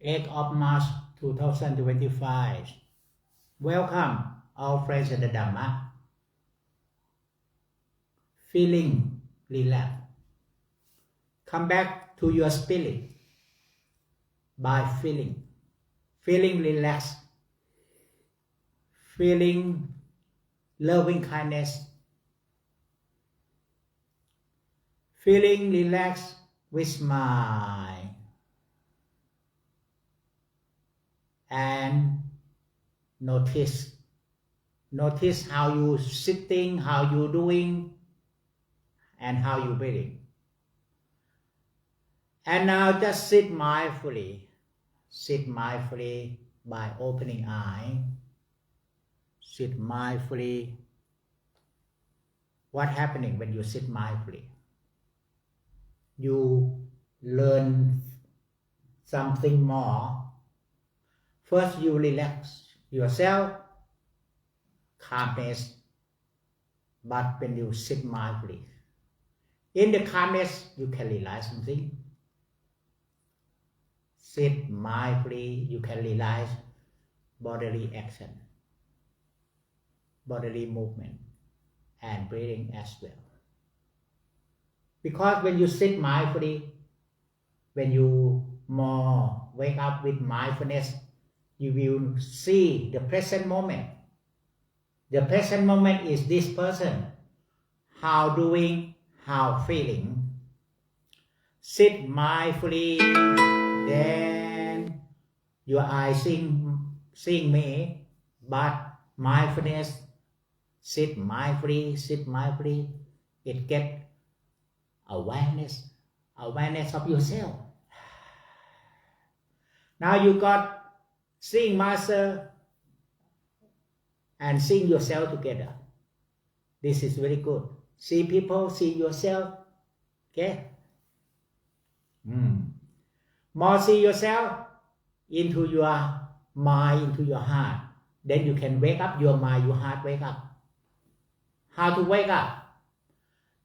8th of March 2025. Welcome, all friends in the Dhamma. Feeling relaxed. Come back to your spirit by feeling relaxed, feeling loving kindness, feeling relaxed with smile, and notice how you sitting, how you doing, and how you breathing. And now just sit mindfully by opening eye. Sit mindfully. What happening when you sit mindfully? You learn something more. First, you relax yourself, calmness. But when you sit mindfully, in the calmness, you can realize something. Sit mindfully, you can realize bodily action, bodily movement, and breathing as well. Because when you sit mindfully, when you more wake up with mindfulness, you will see the present moment. The present moment is this person, how doing, how feeling. Sit mindfully, then your eyes seeing me, but mindfulness, sit mindfully, it get awareness of yourself. Now you got seeing master and seeing yourself together. This is very good. See people, see yourself. Okay? More see yourself into your mind, into your heart. Then you can wake up your mind, your heart wake up. How to wake up?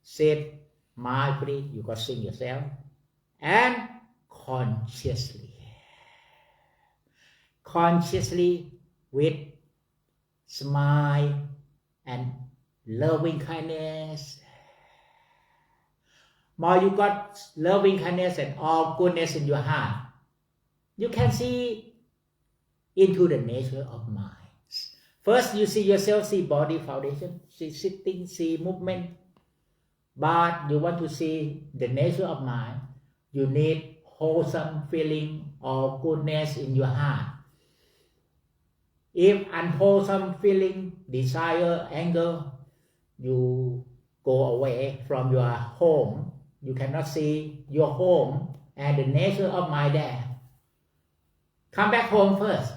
Sit mindfully, you got seeing yourself. And consciously with smile and loving kindness. More you got loving kindness and all goodness in your heart, you can see into the nature of mind. First you see yourself, see body foundation, see sitting, see movement. But you want to see the nature of mind, you need wholesome feeling of goodness in your heart. If unwholesome feeling, desire, anger, you go away from your home. You cannot see your home and the nature of mind there. Come back home first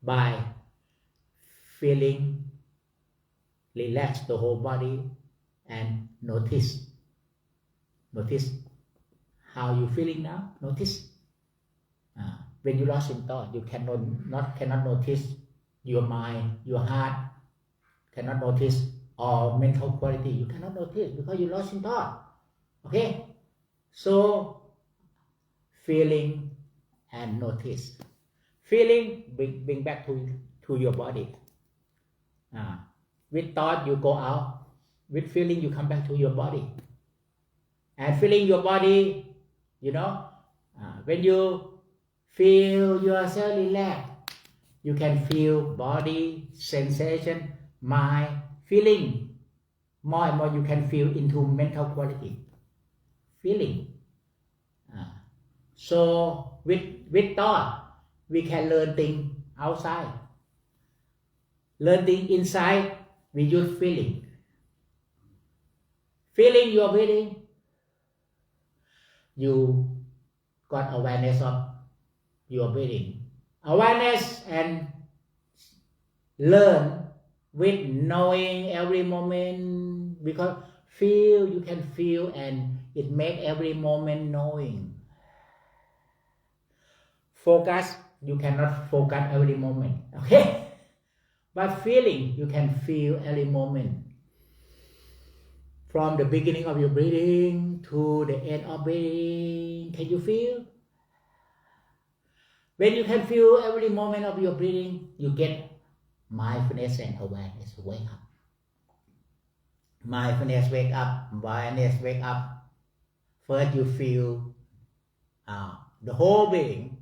by feeling relax the whole body and notice how you feeling now. Notice. When you lost in thought, you cannot notice your mind, your heart, cannot notice all mental quality. You cannot notice because you lost in thought. Okay? So, feeling and notice. Feeling, bring back to your body. With thought, you go out. With feeling, you come back to your body. And feeling your body, when you feel yourself relaxed, you can feel body, sensation, mind, feeling. More and more you can feel into mental quality. Feeling. So with thought, we can learn things outside. Learn things inside, we use feeling. Feeling your breathing, you got awareness of your breathing. Awareness and learn with knowing every moment, because you can feel and it make every moment knowing. Focus, you cannot focus every moment, okay? But feeling, you can feel every moment. From the beginning of your breathing to the end of breathing, can you feel? When you can feel every moment of your breathing, you get mindfulness and awareness. Wake up. Mindfulness wake up. Awareness wake up. First you feel the whole breathing,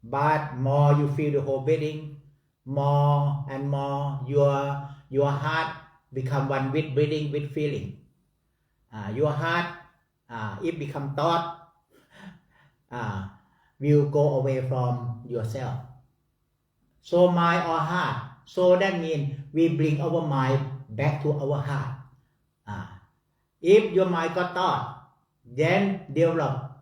but more you feel the whole breathing, more and more your heart become one with breathing, with feeling. Your heart, it become thought, will go away from yourself. So mind or heart. So that means we bring our mind back to our heart. If your mind got thought, then develop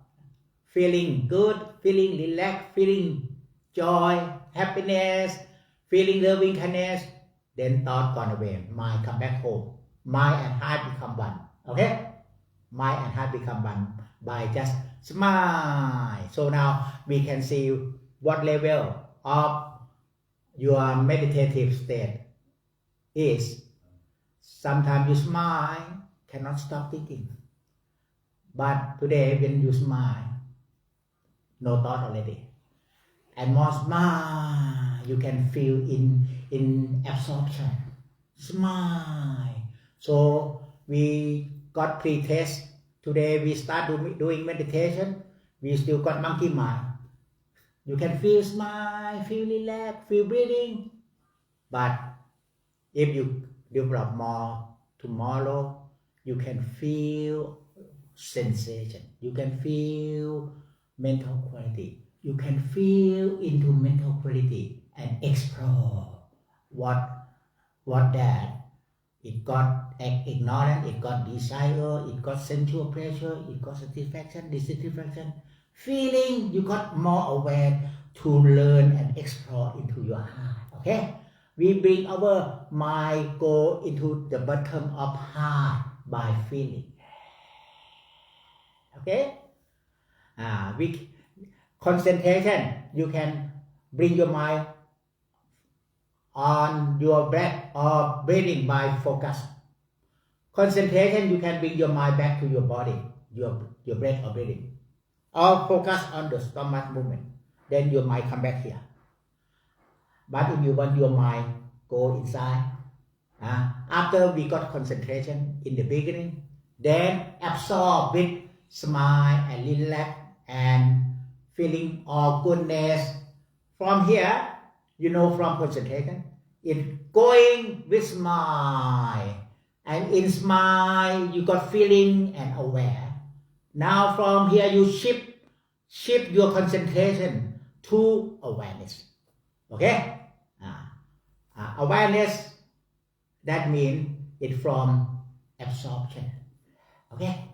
feeling good, feeling relaxed, feeling joy, happiness, feeling loving kindness, then thought gone away. Mind come back home. Mind and heart become one. Okay? Mind and heart become one by just smile. So now we can see what level of your meditative state is. Sometimes you smile, cannot stop thinking. But today when you smile, no thought already. And more smile, you can feel in absorption. Smile. So we got pre-test. Today we start doing meditation. We still got monkey mind. You can feel smile, feel relaxed, feel breathing. But if you develop more tomorrow, you can feel sensation. You can feel mental quality. You can feel into mental quality and explore what that. It got ignorance, it got desire, it got sensual pleasure, it got satisfaction, dissatisfaction. Feeling, you got more aware to learn and explore into your heart. Okay? We bring our mind go into the bottom of heart by feeling. Okay? Concentration, you can bring your mind on your breath or breathing by focus. Concentration, you can bring your mind back to your body, your breath or breathing. Or focus on the stomach movement. Then your mind come back here. But if you want your mind go inside, after we got concentration in the beginning, then absorb with smile and relax and feeling all goodness. From here, from concentration, it going with smile. And in smile, you got feeling and aware. Now from here, you shift your concentration to awareness. Okay? Awareness, that means it from absorption. Okay?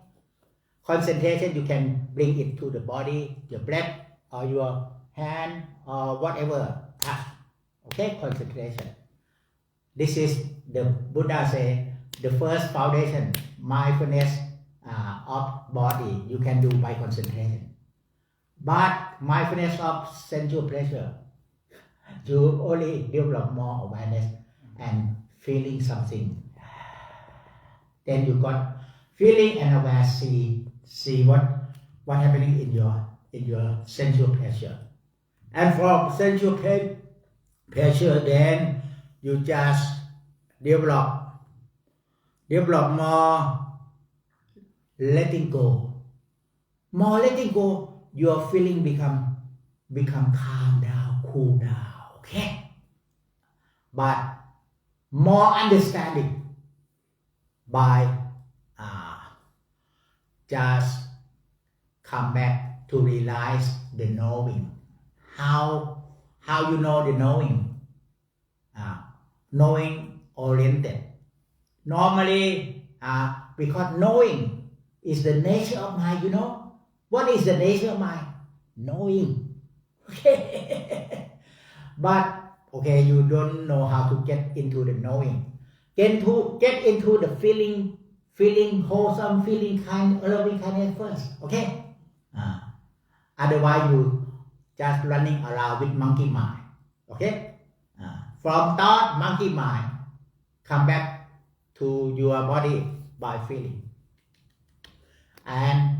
Concentration, you can bring it to the body, your breath, or your hand, or whatever. Okay? Concentration. This is the Buddha say, the first foundation, mindfulness of body, you can do by concentration. But mindfulness of sensual pleasure, you only develop more awareness and feeling something. Then you got feeling and aware, see what happening in your sensual pleasure. And from sensual pleasure, then you just develop more letting go. More letting go, your feeling become calm down, cool down. Okay? But more understanding by just come back to realize the knowing. How you know the knowing? Knowing oriented. Normally, because knowing is the nature of mind, What is the nature of mind? Knowing. Okay. But, okay, you don't know how to get into the knowing. Get into the feeling wholesome, feeling kind, loving kindness first. Okay? Otherwise, you just running around with monkey mind. Okay? From thought, monkey mind, come back to your body by feeling. And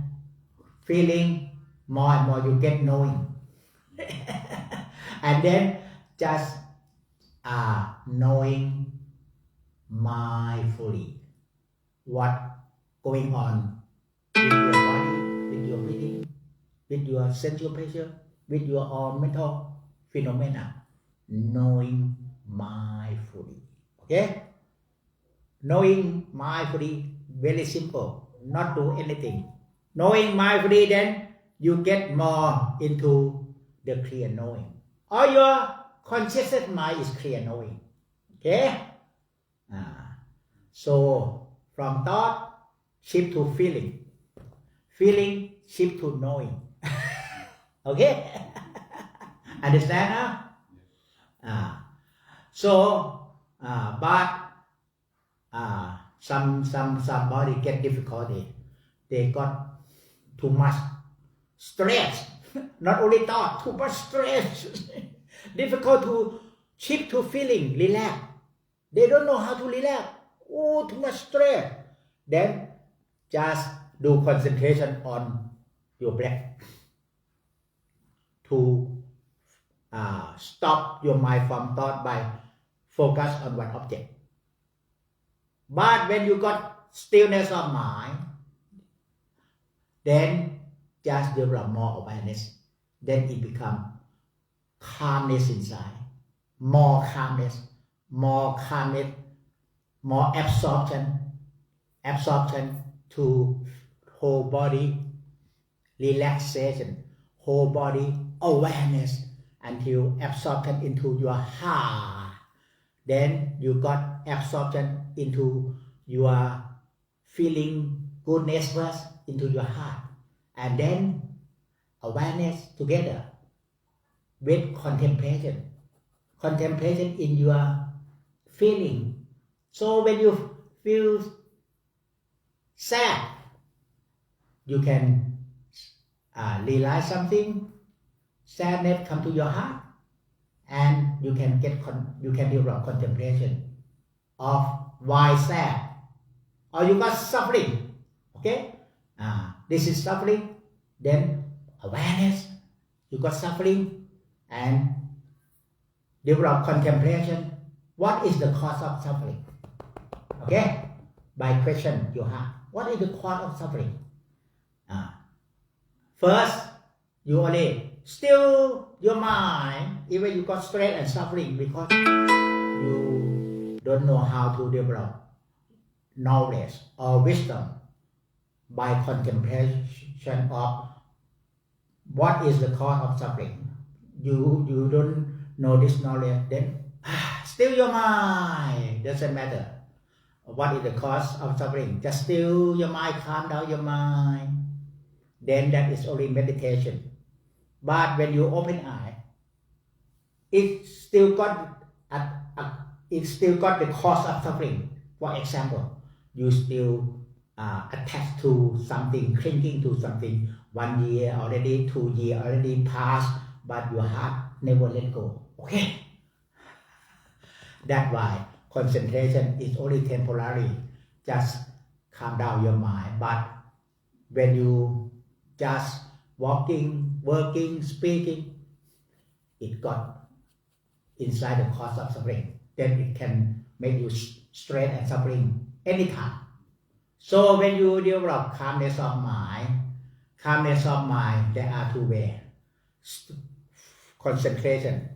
feeling more and more, you get knowing. And then just knowing mindfully what going on with your body, with your breathing, with your sensual pleasure, with your all mental phenomena, knowing mindfully. Okay? Knowing mindfully, very simple, not do anything. Knowing mindfully, then you get more into the clear knowing. All your conscious mind is clear knowing. Okay? So from thought, shift to feeling. Feeling, shift to knowing. Okay? Understand now? But somebody get difficulty. They got too much stress. Not only thought, too much stress. Difficult to shift to feeling, relax. They don't know how to relax. Oh, too much stress. Then just do concentration on your breath to stop your mind from thought by focus on one object. But when you got stillness of mind, then just develop more awareness. Then it becomes calmness inside, more calmness, more absorption to whole body relaxation, whole body awareness until absorption into your heart. Then you got absorption into your feeling goodness first into your heart, and then awareness together with contemplation in your feeling. So when you feel sad, you can realize something, sadness come to your heart, and you can develop contemplation of why sad, or you got suffering. Okay, this is suffering. Then awareness, you got suffering, and develop contemplation. What is the cause of suffering? Okay, by question your heart. What is the cause of suffering? First, you only still your mind, even you got stress and suffering because you don't know how to develop knowledge or wisdom by contemplation of what is the cause of suffering. You don't know this knowledge, then still your mind, doesn't matter what is the cause of suffering, just still your mind, calm down your mind, then that is only meditation. But when you open eye, it still got the cause of suffering. For example, you still attached to something, clinging to something. 1 year already, 2 years already passed, but your heart never let go. Okay, that's why concentration is only temporary. Just calm down your mind. But when you just walking, working, speaking, it got inside the cause of suffering. Then it can make you stress and suffering anytime. So when you develop calmness of mind, there are two ways. Concentration,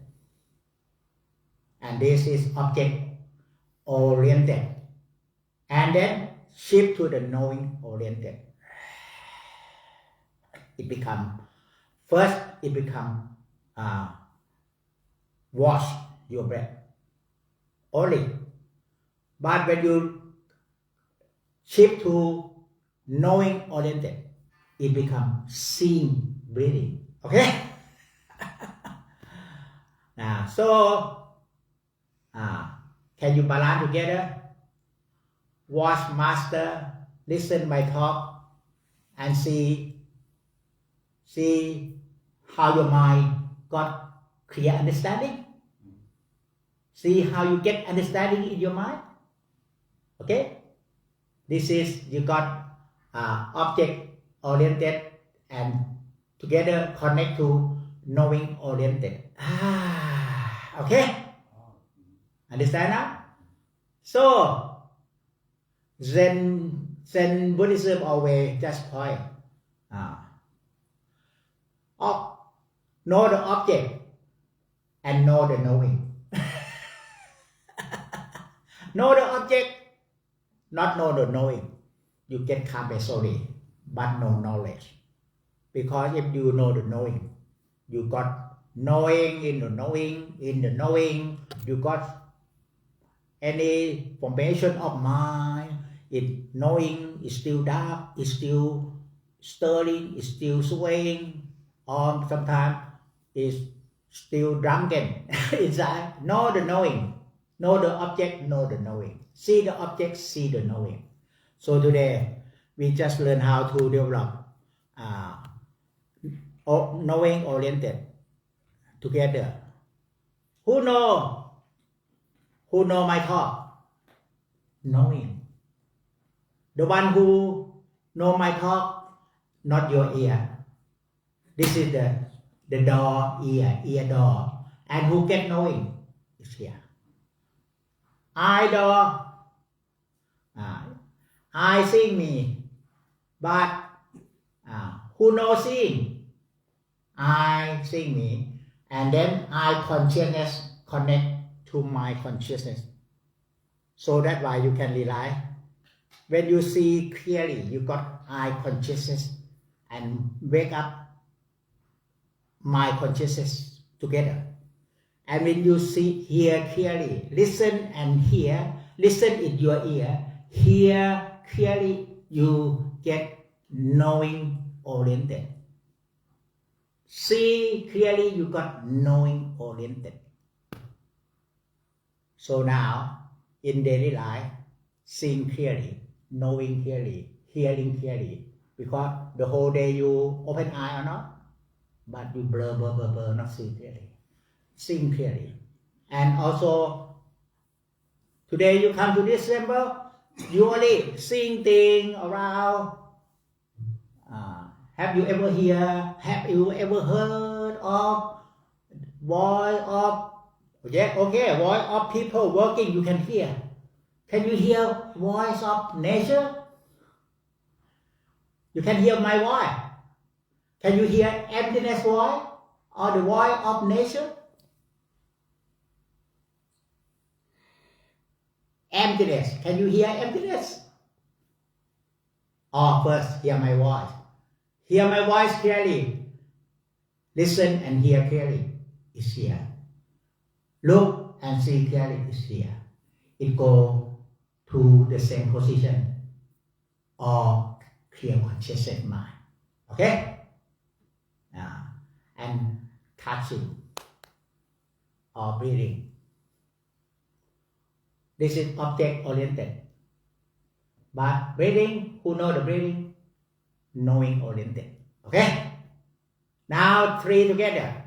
and this is object oriented, and then shift to the knowing oriented. It become watch your breath only. But when you shift to knowing oriented, it becomes seeing breathing. Okay. Now, so can you balance together? Watch master, listen my talk, and see how your mind got clear understanding. See how you get understanding in your mind. Okay, this is you got object oriented and together connect to knowing oriented. Okay? Understand now? So, Zen Buddhism always just point. Know the object and know the knowing. Know the object, not know the knowing. You get karma sorry, but no knowledge. Because if you know the knowing, you got knowing in the knowing, you got any formation of mind. It knowing is still dark, is still stirring, is still swaying, or sometimes is still drunken inside. Know the knowing. Know the object, know the knowing. See the object, see the knowing. So today, we just learn how to develop knowing oriented together. Who know my talk? Knowing. The one who know my talk, not your ear. This is the door, ear door. And who get knowing is here. Eye door. Eye seeing me. But who knows seeing? Eye seeing me. And then eye consciousness connect to my consciousness. So that's why you can realize. When you see clearly, you got eye consciousness and wake up mind consciousness together. And when you hear clearly, listen and hear, listen in your ear, hear clearly, you get knowing oriented. See clearly, you got knowing oriented. So now, in daily life, seeing clearly, knowing clearly, hearing clearly, because the whole day you open eye or not, but you blur, not see clearly. Seeing clearly. And also, today you come to this temple, you only seeing things around. Have you ever heard of voice of, voice of people working, you can hear. Can you hear voice of nature? You can hear my voice. Can you hear emptiness voice or the voice of nature? Emptiness. Can you hear emptiness? Or first, hear my voice. Hear my voice clearly. Listen and hear clearly. It's here. Look and see clearly. It's here. It goes to the same position or clear conscious mind. Okay? And touching or breathing. This is object oriented. But breathing, who know the breathing? Knowing oriented. Okay? Now three together.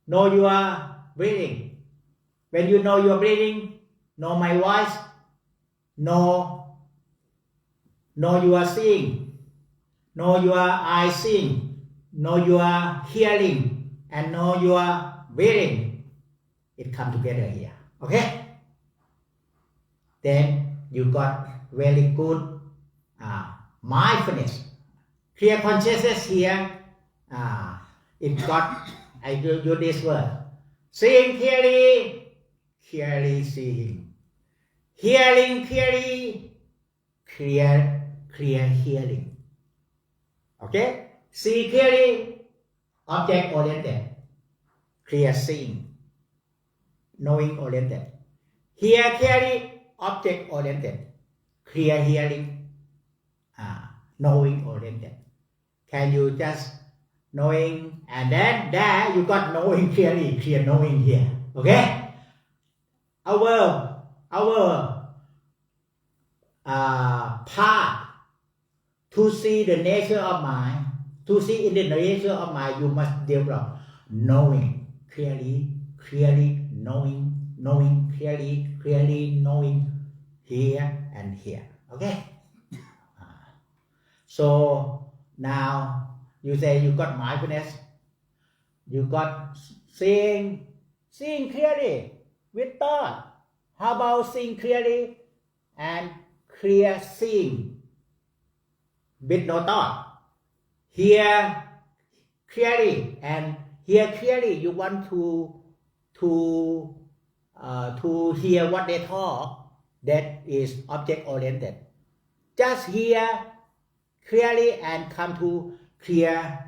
Know your breathing. When you know your breathing, know my voice, know your seeing, know your eye seeing, know your hearing, and know your breathing. It comes together here. Okay? Then you got very good mindfulness. Clear consciousness here. It got, I give you this word. Seeing clearly, clearly seeing. Hearing clearly, clear hearing. Okay? See clearly, object oriented. Clear seeing. Knowing oriented. Hear clearly, object oriented. Clear hearing. Knowing oriented. Can you just knowing, and then there you got knowing clearly, clear knowing here. Okay? Our path to see the nature of mind, to see in the nature of mind, you must develop knowing clearly, knowing clearly, knowing here and here. Okay? So now you say you got mindfulness, You got seeing clearly with thought. How about seeing clearly and clear seeing with no thought? Hear clearly and hear clearly. You want to hear what they talk. That is object oriented. Just hear clearly and come to clear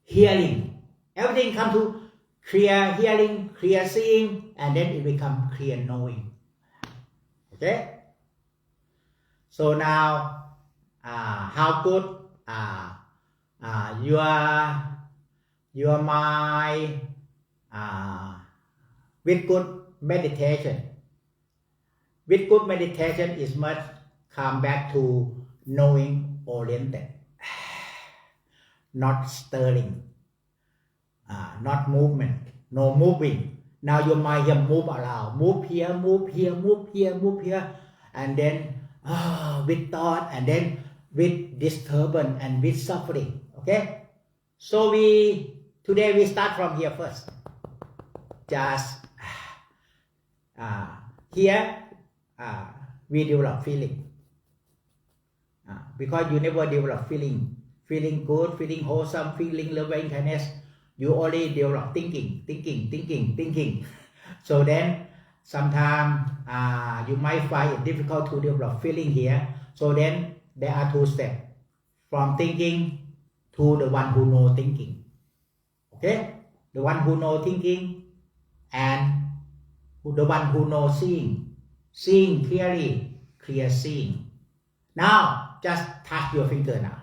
hearing. Everything come to clear hearing, clear seeing, and then it become clear knowing. Okay? So now, how good your mind with good meditation. With good meditation, it must come back to knowing oriented, not stirring, not movement, no moving. Now your mind here move around, move here, move here, move here, move here, and then with thought, and then with disturbance and with suffering. Okay, so today we start from here first. Just here we develop feeling. Because you never develop feeling good, feeling wholesome, feeling loving kindness. You only develop thinking. So then sometimes you might find it difficult to develop feeling here. So then there are two steps, from thinking to the one who know thinking. Okay, the one who know thinking and the one who know seeing clearly, clear seeing. Now just touch your finger now.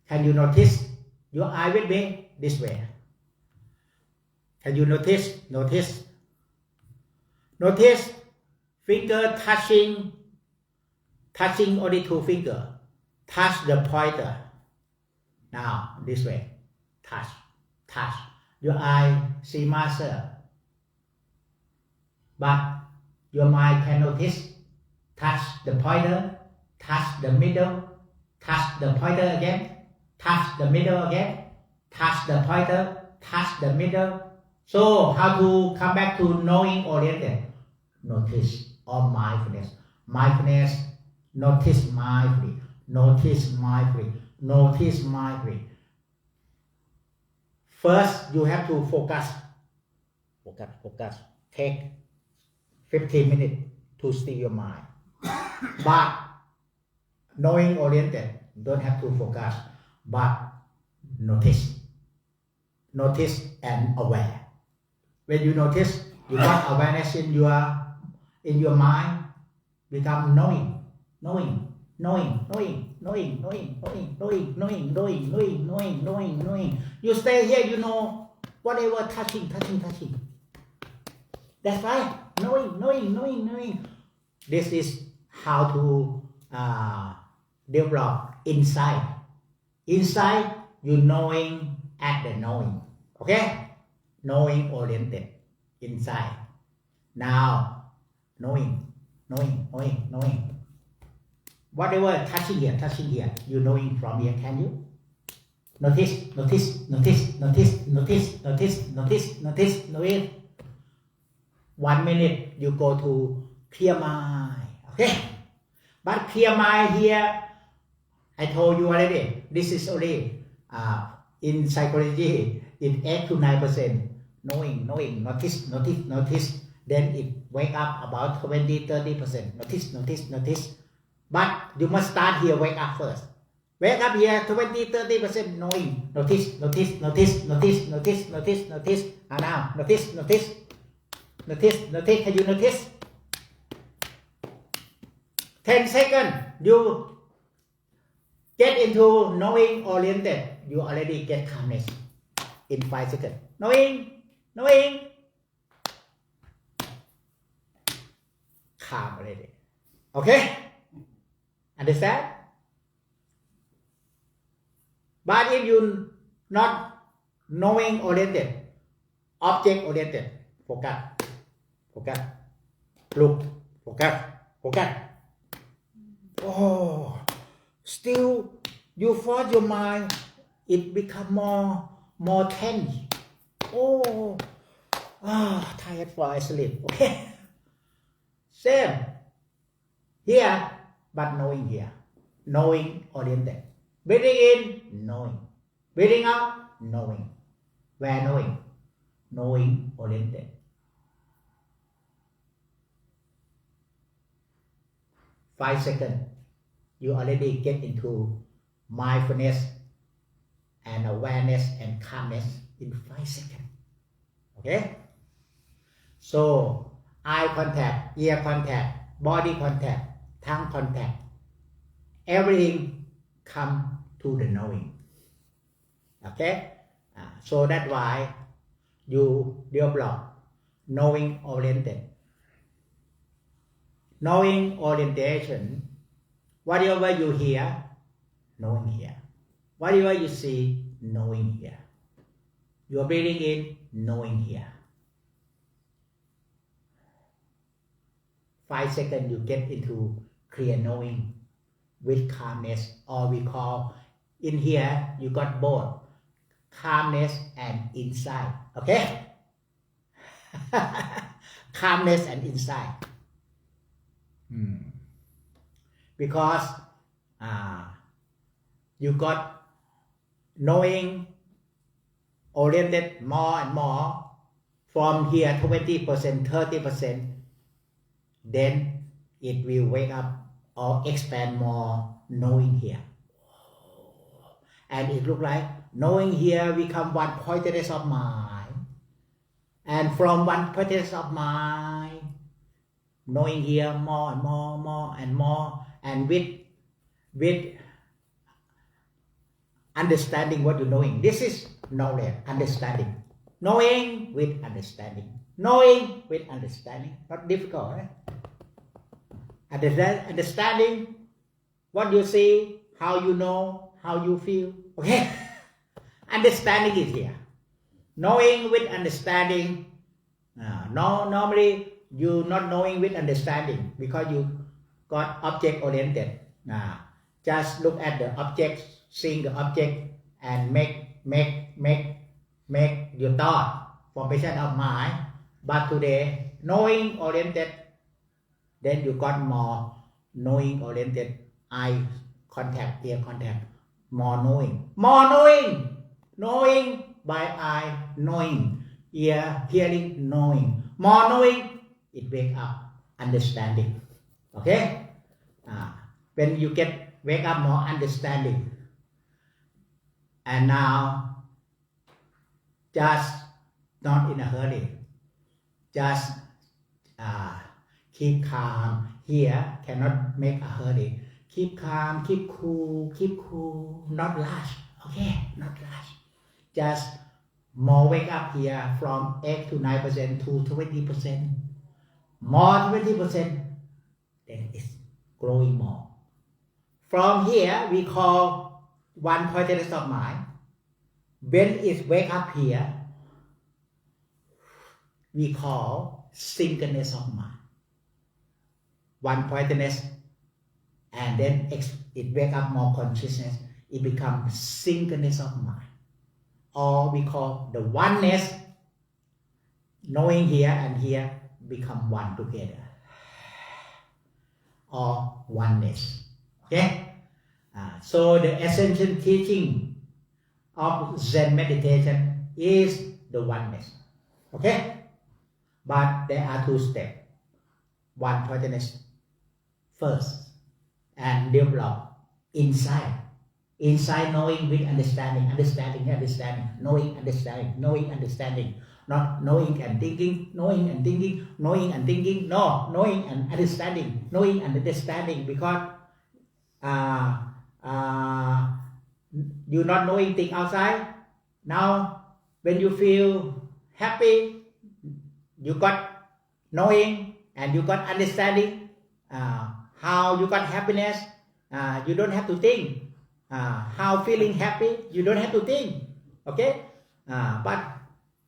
Can you notice your eye with me this way? Can you notice finger touching only two fingers. Touch the pointer. Now this way. Touch. Your eye see master. But your mind can notice. Touch the pointer. Touch the middle. Touch the pointer again. Touch the middle again. Touch the pointer. Touch the middle. So how to come back to knowing oriented? Notice or mindfulness. Notice mindfully. First, you have to focus. Take 15 minutes to still your mind. But knowing oriented, don't have to focus, but notice and aware. When you notice, you got awareness in your mind, become knowing. You stay here, you know whatever touching. That's right. Knowing. This is how to develop insight. Inside, you knowing at the knowing. Okay? Knowing oriented. Inside. Now, knowing. Whatever touching here, you knowing from here, can you? Notice. 1 minute you go to clear mind. Okay? But clear mind here, I told you already, this is only in psychology, it's 8 to 9%. Knowing, notice. Then it wake up about 20-30%. Notice. But you must start here, wake up first. Wake up here, 20-30% knowing. Notice. And now, notice. Can you notice? 10 seconds, you get into knowing oriented. You already get calmness in 5 seconds. Knowing. Calm already. Okay? Understand? But if you not knowing oriented, object oriented, focus. Look, focus. Oh, still you force your mind, it become more tense. oh, tired for I sleep. Okay. Same here, but knowing here. Knowing oriented. Breathing in, knowing. Breathing out, knowing. Where knowing? Knowing oriented. Five seconds, you already get into mindfulness and awareness and calmness in 5 seconds. Okay? So, eye contact, ear contact, body contact, tongue contact, everything come to the knowing. Okay? So that's why you develop knowing oriented. Knowing orientation, whatever you hear, knowing here. Whatever you see, knowing here. You are breathing in, knowing here. 5 seconds, you get into clear knowing with calmness, or we call, in here, you got both calmness and insight. Okay? Calmness and insight. Because you got knowing oriented more and more from here 20%, 30%, then it will wake up or expand more knowing here. And it look like knowing here become one pointedness of mind. And from one pointedness of mind, knowing here more and more and more, and with understanding what you're knowing. This is knowledge, understanding. Knowing with understanding. Knowing with understanding. Not difficult, right? Understanding what you see, how you know, how you feel. Okay? Understanding is here. Knowing with understanding. Normally, you not knowing with understanding because you got object oriented. Just look at the object, seeing the object, and make your thought formation of mind. But today, knowing oriented, then you got more knowing oriented, eye contact, ear contact, more knowing. Knowing by eye, knowing, ear, hearing, knowing. More knowing, it wake up, understanding. Okay? When you wake up more understanding. And now, just not in a hurry. Just keep calm. Here cannot make a hurry. Keep calm, keep cool, not rush. Okay, not rush. Just more wake up here from 8 to 9% to 20%. More 20%, then it's growing more. From here, we call one pointedness of mind. When it wake up here, we call singleness of mind. One pointedness, and then it wake up more consciousness. It becomes singleness of mind. Or we call the oneness, knowing here and here become one together. Or oneness. Okay? So the essential teaching of Zen meditation is the oneness. Okay? But there are 2 steps. One pointedness first, and develop inside. Inside knowing with understanding, knowing, understanding. Not knowing and thinking, no, knowing and understanding, because you're not knowing things outside. Now, when you feel happy, you got knowing and you got understanding. How you got happiness, you don't have to think. How feeling happy, you don't have to think. Okay? But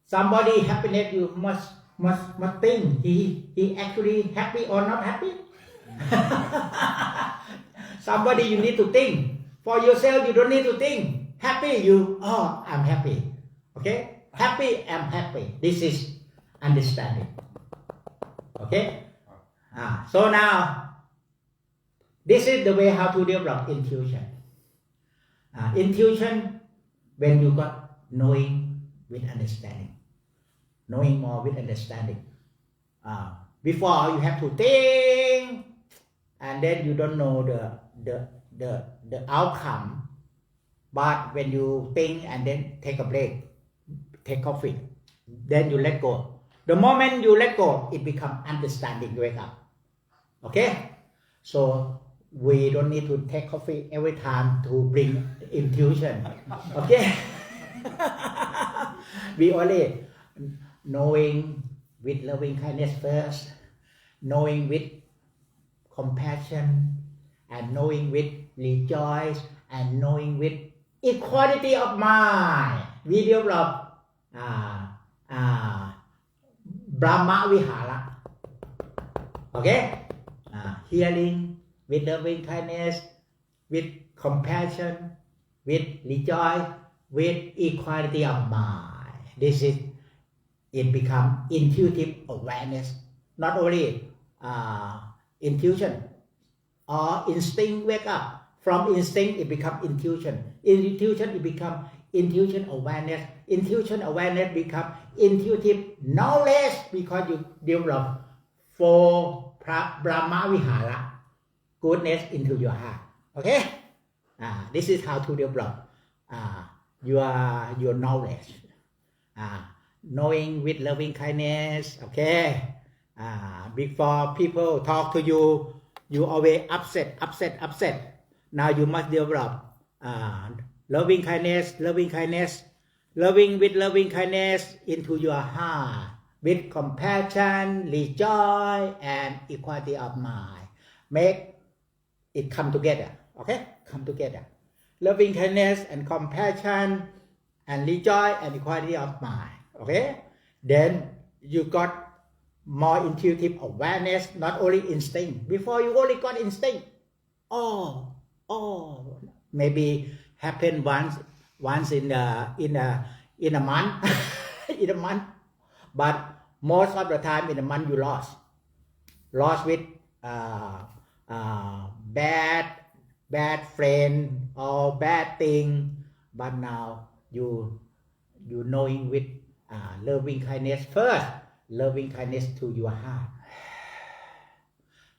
somebody happiness, you must think. He actually happy or not happy? Somebody you need to think. For yourself, you don't need to think. Happy, I'm happy. Okay? happy, I'm happy. This is understanding. Okay? So now, this is the way how to develop intuition. Intuition, when you got knowing with understanding. Knowing more with understanding. Before you have to think, and then you don't know the outcome. But when you think and then take a break, take coffee, then you let go. The moment you let go, it becomes understanding. You wake up. Okay? So we don't need to take coffee every time to bring intuition. Okay? We only knowing with loving kindness first, knowing with compassion, and knowing with rejoice, and knowing with equality of mind. We develop Brahma Vihara. Okay? Hearing with loving kindness, with compassion, with rejoice, with equality of mind. This is, it becomes intuitive awareness. Not only intuition or instinct wake up. From instinct, it becomes intuition. Intuition, it becomes intuition awareness. Intuition awareness becomes intuitive knowledge because you develop 4 Brahma Vihara, goodness into your heart. Okay? This is how to develop your knowledge. Knowing with loving kindness. Okay? Before people talk to you, you always upset. Now you must develop loving kindness, loving with loving kindness into your heart, with compassion, rejoice, and equality of mind. Make it come together. Okay? Come together. Loving kindness and compassion and rejoice and equality of mind. Okay? Then you got more intuitive awareness, not only instinct. Before you only got instinct. Maybe happen once in a month, in a month. But most of the time in a month you lost with bad friend or bad thing. But now you knowing with loving kindness first, loving kindness to your heart,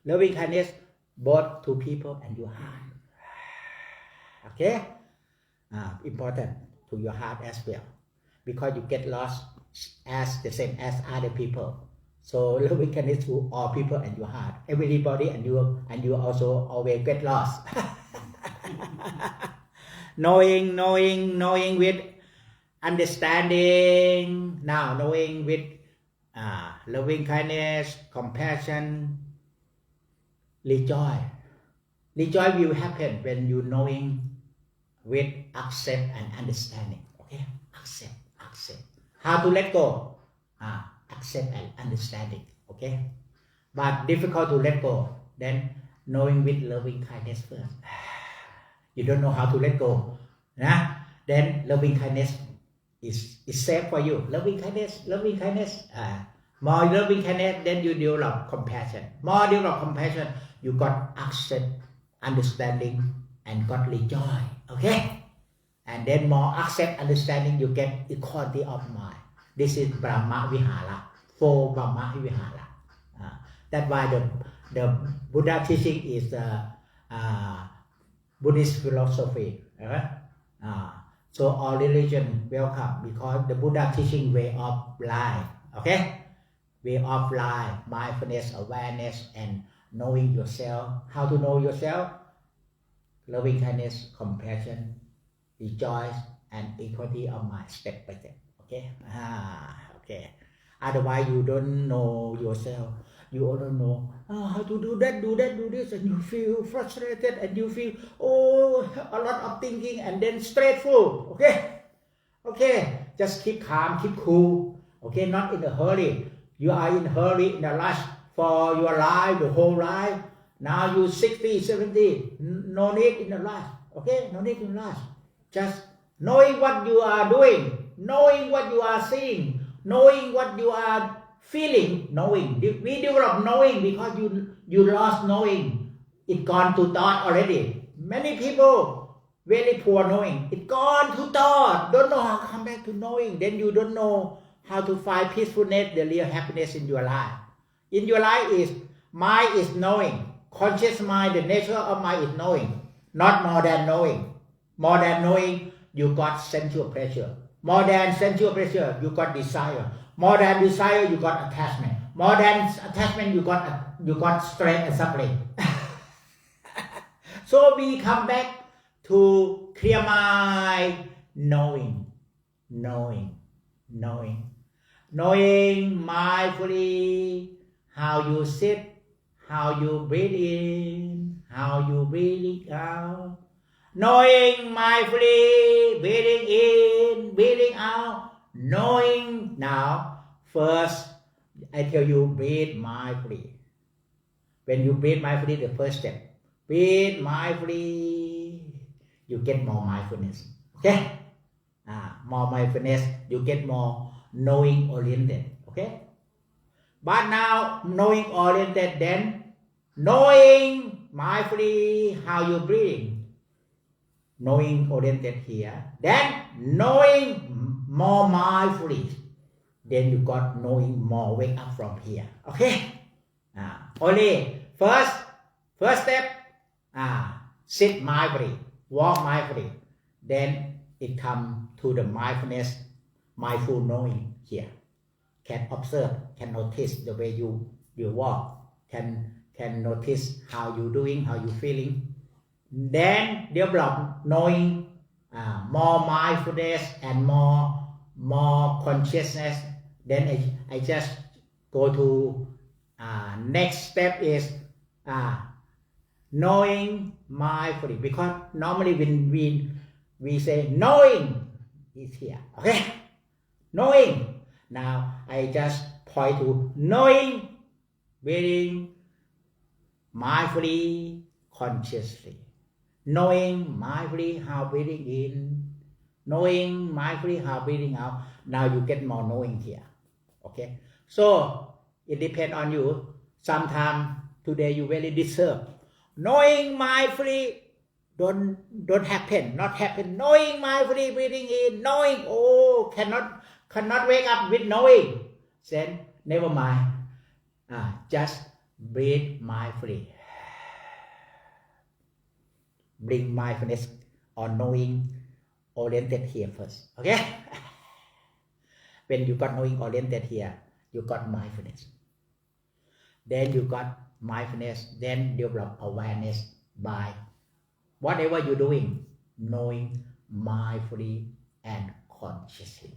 loving kindness both to people and your heart. Okay? Important to your heart as well, because you get lost as the same as other people. So loving kindness to all people and your heart, everybody, and you also always get lost. knowing with understanding. Now knowing with loving kindness, compassion, rejoice. Rejoice will happen when you knowing with accept and understanding. Okay? Accept. How to let go? Accept and understanding. Okay? But difficult to let go. Then knowing with loving kindness first. You don't know how to let go. Then loving kindness is safe for you. Loving kindness. More loving kindness, then you develop compassion. More develop compassion, you got accept, understanding, and got rejoice. Okay? And then more accept, understanding, you get equality of mind. This is Brahma Vihara. 4 Brahma Vihara. That's why the Buddha teaching is Buddhist philosophy. So all religion welcome, because the Buddha teaching way of life. Okay? Way of life, mindfulness, awareness, and knowing yourself. How to know yourself? Loving kindness, compassion, rejoice, and equality of mind, step by step. Okay? Okay. Otherwise, you don't know yourself. You don't know how to do that, do this, and you feel frustrated, and you feel a lot of thinking, and then stressful. Okay. Just keep calm, keep cool. Okay, not in a hurry. You are in a hurry, in a rush for your life, the whole life. Now you 60, 70. No need in a rush. Okay, no need in a rush. Just knowing what you are doing. knowing what you are seeing, knowing what you are feeling, knowing. We develop knowing because you lost knowing. It gone to thought already. Many people very poor knowing. It gone to thought. Don't know how to come back to knowing. Then you don't know how to find peacefulness, the real happiness in your life. In your life is mind is knowing. Conscious mind, the nature of mind is knowing. Not more than knowing. More than knowing, you got sensual pleasure. More than sensual pleasure, you got desire. More than desire, you got attachment. More than attachment, you got stress and suffering. So we come back to clear mind, knowing mindfully how you sit, how you breathe in, how you breathe out. Knowing mindfully, breathing in, breathing out. Knowing now, first I tell you breathe mindfully. When you breathe mindfully, the first step. Breathe mindfully, you get more mindfulness. Okay? More mindfulness, you get more knowing oriented. Okay? But now, knowing oriented, then knowing mindfully how you breathing. Knowing oriented here. Then knowing more mindfully. Then you got knowing more wake up from here. Okay? Only first step. Sit mindfully, walk mindfully, then it come to the mindfulness, mindful knowing here. Can observe, can notice the way you walk, can notice how you doing, how you feeling. Then develop knowing, more mindfulness and more consciousness. Then I just go to next step is knowing mindfully, because normally when we say knowing is here. Okay? Knowing. Now I just point to knowing, breathing mindfully, consciously. Knowing mindfully how breathing in, knowing mindfully how breathing out. Now you get more knowing here. Okay? So it depends on you. Sometimes today you really deserve. Knowing mindfully don't happen, not happen. Knowing mindfully, breathing in, knowing, cannot wake up with knowing. Then never mind. Just breathe mindfully. Bring mindfulness or knowing oriented here first. Okay? When you got knowing oriented here, you got mindfulness. Then you got mindfulness, then develop awareness by whatever you're doing, knowing mindfully and consciously.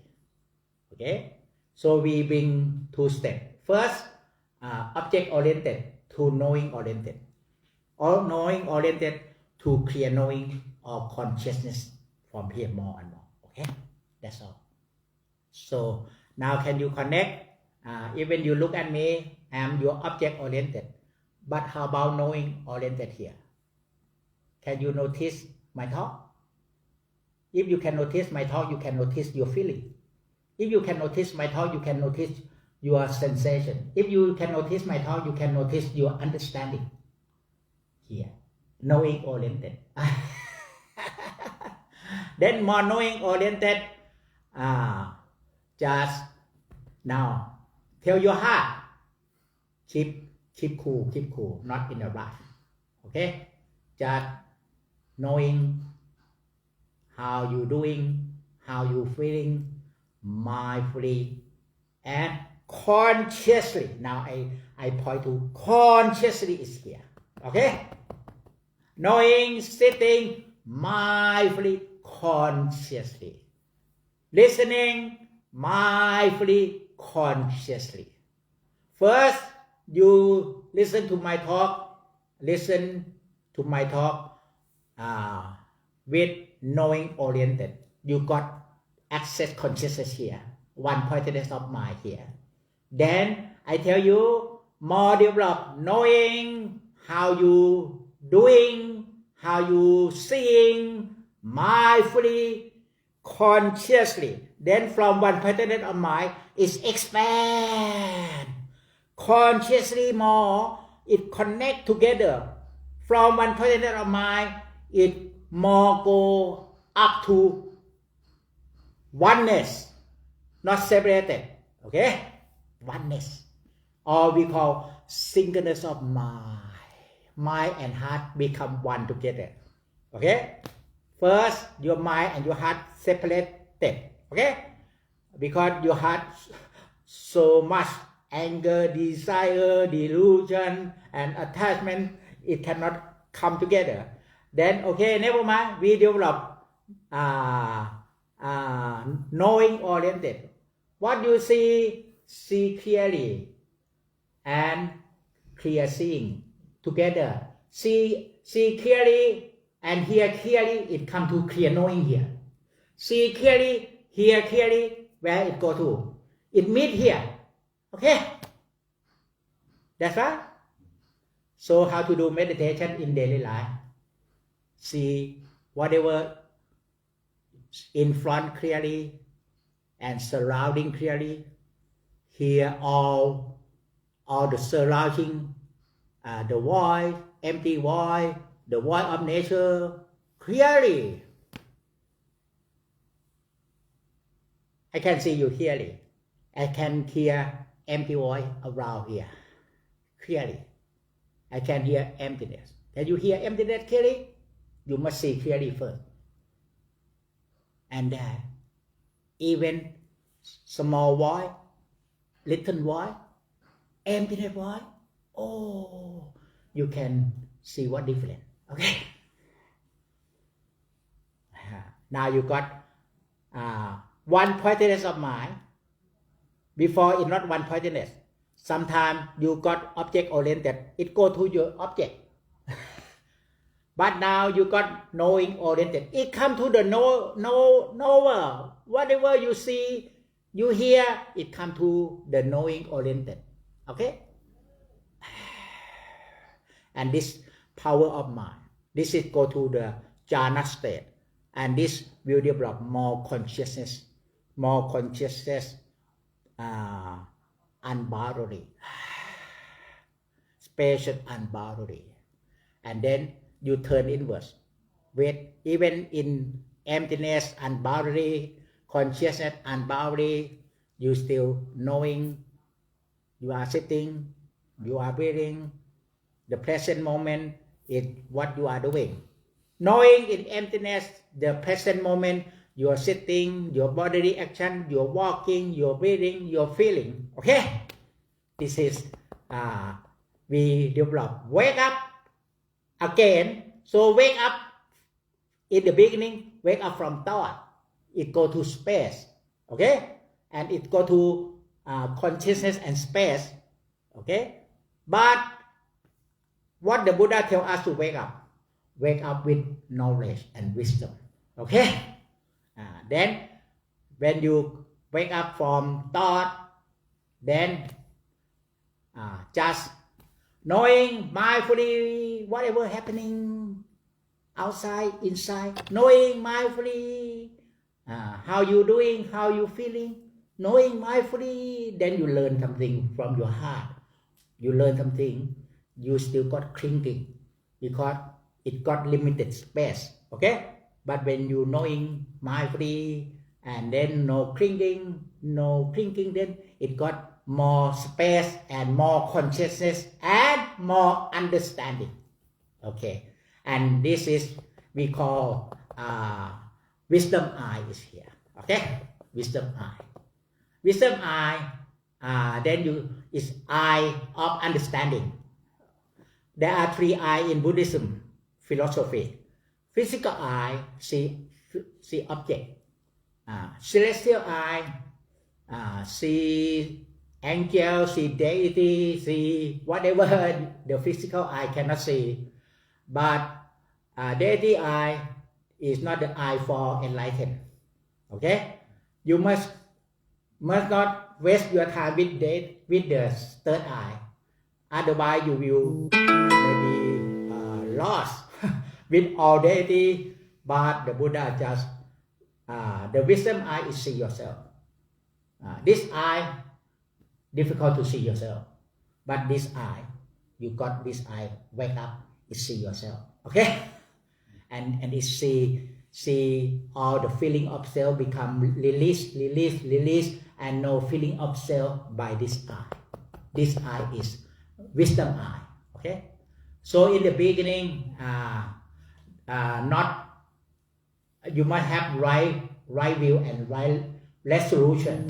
Okay? So we bring two steps. First, object oriented to knowing oriented. Or knowing oriented to clear knowing or consciousness from here more and more. Okay? That's all. So now can you connect? Even you look at me, I'm your object oriented. But how about knowing oriented here? Can you notice my talk? If you can notice my talk, you can notice your feeling. If you can notice my talk, you can notice your sensation. If you can notice my talk, you can notice your understanding. Here, knowing oriented. Then more knowing oriented, just now tell your heart, keep cool, not in a rush. Okay? Just knowing how you doing, how you feeling, mindfully and consciously. Now I point to consciously is here. Okay? Knowing, sitting, mindfully, consciously. Listening, mindfully, consciously. First, you listen to my talk with knowing oriented. You got access consciousness here, one pointedness of mind here. Then I tell you more develop knowing how you doing, how you seeing, mindfully, consciously. then from one percentage of mind it expand consciously more, it connect together. From one percentage of mind it more go up to oneness, not separated. Okay, oneness, or we call singleness of mind and heart become one together. Okay, first your mind and your heart separated. Okay, because your heart so much anger, desire, delusion and attachment, it cannot come together. Then okay, never mind, we develop knowing oriented. What you see clearly and clear seeing together. See clearly and hear clearly, it come to clear knowing here. See clearly, hear clearly, where it go to? It meet here. Okay? That's right. So how to do meditation in daily life? See whatever in front clearly and surrounding clearly. Hear all the surrounding, the void, empty void, the void of nature clearly. I can see you clearly. I can hear empty void around here clearly. I can hear emptiness. Can you hear emptiness clearly? You must see clearly first. And even small void, little void, emptiness void, oh, you can see what different. Okay. Now you got one pointedness of mind. Before it's not one pointedness. Sometimes you got object oriented, it go to your object. But now you got knowing oriented, it come to the knower. Whatever you see, you hear, it come to the knowing oriented. Okay? And this power of mind, this is go to the jhana state, and this will develop more consciousness, unboundedly, spacious unboundedly, and then you turn inwards. With even in emptiness unboundedly, consciousness unboundedly, you still knowing. You are sitting, you are breathing. The present moment is what you are doing. Knowing in emptiness, the present moment, you are sitting, your bodily action, you're walking, you're breathing, you're feeling. Okay? This is, we develop. Wake up again. So wake up in the beginning, wake up from thought. It go to space. Okay? And it go to consciousness and space. Okay? But what the Buddha tell us to wake up? Wake up with knowledge and wisdom. Okay? Then when you wake up from thought, then just knowing mindfully whatever happening outside, inside, knowing mindfully how you doing, how you feeling, knowing mindfully, then you learn something from your heart. You learn something, you still got clinging because it got limited space. Okay? But when you knowing mindfully and then no clinging, then it got more space and more consciousness and more understanding. Okay, and this is we call wisdom eye is here. Okay, wisdom eye. Then you is eye of understanding. There are 3 eyes in Buddhism philosophy. Physical eye, see object. Celestial eye, see angel, see deity, see whatever the physical eye cannot see. But deity eye is not the eye for enlightenment. Okay? You must not waste your time with the 3rd eye. Otherwise you will maybe lost with all deity. But the Buddha just The wisdom eye is see yourself. This eye difficult to see yourself, but this eye, you got this eye, wake up, it see yourself. Okay, and it see all the feeling of self become release, and no feeling of self by this eye. This eye is wisdom eye. Okay, so in the beginning, not you must have right view and right resolution.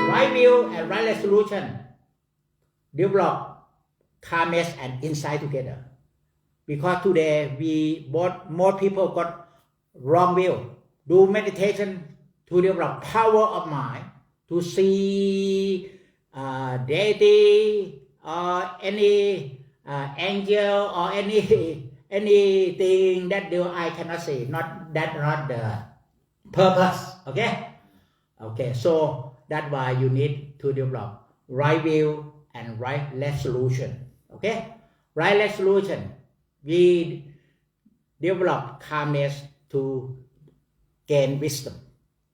Right view and right resolution develop calmness and insight together. Because today more people got wrong view. Do meditation to develop power of mind to see deity or any angel or anything that the eye cannot see. Not the purpose. Okay. So that's why you need to develop right view and right resolution. Okay, right resolution. We develop calmness to gain wisdom.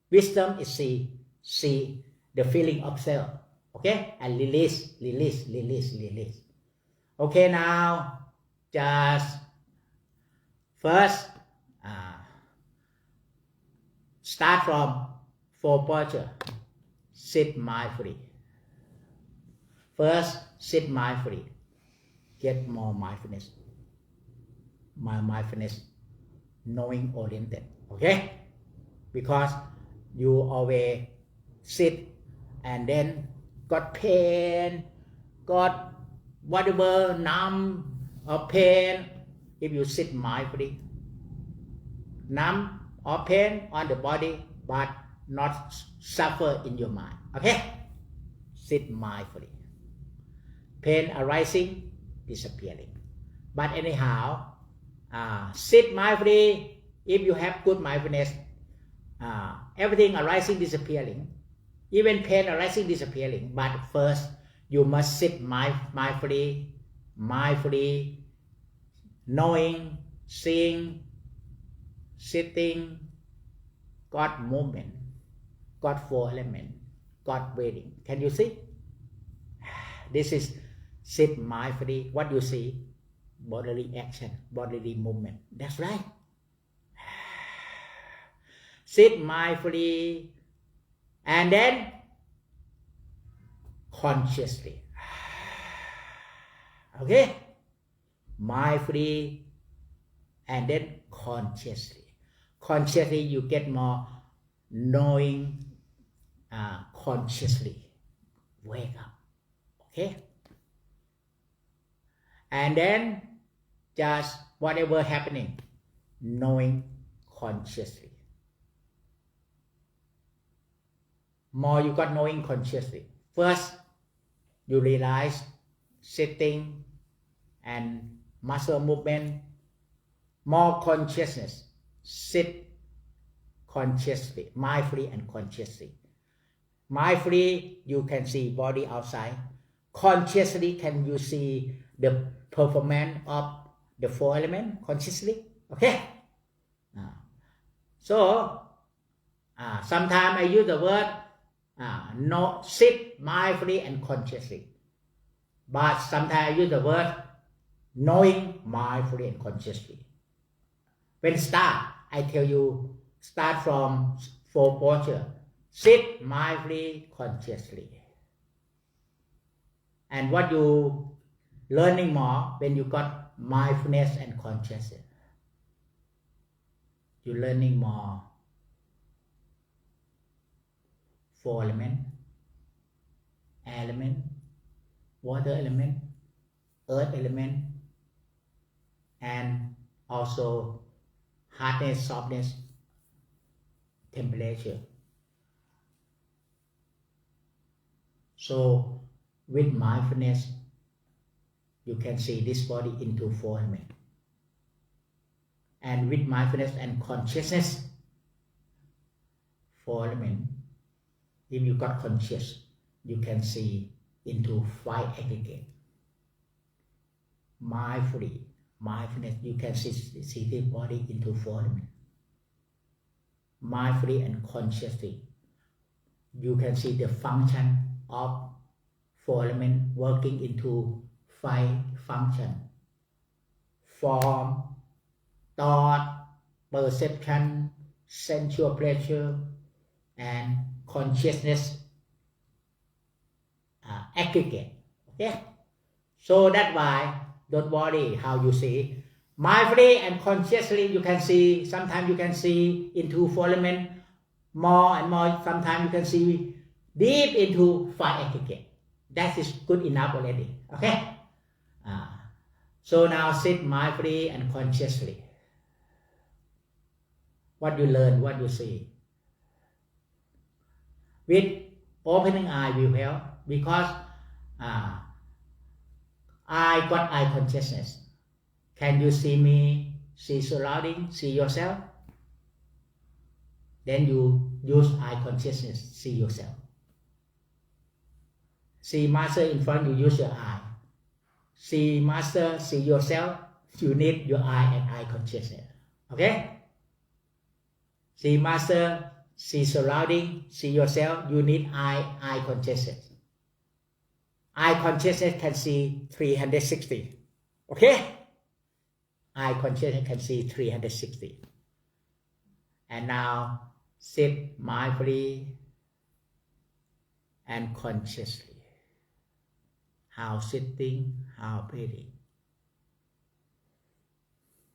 Wisdom is see the feeling of self. Okay, and release. Okay, now just first start from 4 posture. Sit mindfully. First, sit mindfully. Get more mindfulness. Mindfulness, knowing oriented. Okay? Because you always sit and then got pain, got whatever numb or pain. If you sit mindfully, numb or pain on the body, but not suffer in your mind. Okay? Sit mindfully. Pain arising, disappearing. But anyhow, sit mindfully. If you have good mindfulness, everything arising, disappearing, even pain arising, disappearing. But first, you must sit mindfully, knowing, seeing, sitting, got movement, got 4 elements, got breathing. Can you see? This is sit mindfully. What you see? Bodily action, bodily movement. That's right. Sit mindfully and then consciously. Okay? Mindfully and then consciously. Consciously you get more knowing, consciously. Wake up. Okay? And then just whatever happening, knowing consciously. More you got knowing consciously. First, you realize sitting and muscle movement, more consciousness. Sit consciously, mindfully and consciously. Mindfully, you can see body outside. Consciously, can you see the performance of the 4 elements consciously? Okay? So, sometimes I use the word no, sit mindfully and consciously. But sometimes I use the word knowing mindfully and consciously. When start, I tell you, start from 4 posture. Sit mindfully, consciously. And what you learning more when you got mindfulness and consciousness. You learning more 4 elements, air element, water element, earth element, and also hardness, softness, temperature. So with mindfulness, you can see this body into 4 elements. And with mindfulness and consciousness, 4 elements, if you got conscious, you can see into 5 aggregate. Mindfulness, you can see the body into 4 elements. mindfully and consciously. You can see the function of 4 elements working into 5 functions: form, thought, perception, sensual pleasure, and consciousness aggregate. Okay, so that's why don't worry how you see. Mindfully and consciously you can see, sometimes you can see into 4 elements more and more, sometimes you can see deep into 5 aggregate. That is good enough already. Okay, so now sit mindfully and consciously. What you learn, what you see. With opening eye will help, because I got eye consciousness. Can you see me, see surrounding, see yourself? Then you use eye consciousness, see yourself. See master in front, you use your eye. See master, see yourself, you need your eye and eye consciousness. Okay? See master, see surrounding, see yourself, you need eye consciousness. Eye consciousness can see 360. Okay? Eye consciousness can see 360. And now sit mindfully and consciously. How sitting, how breathing.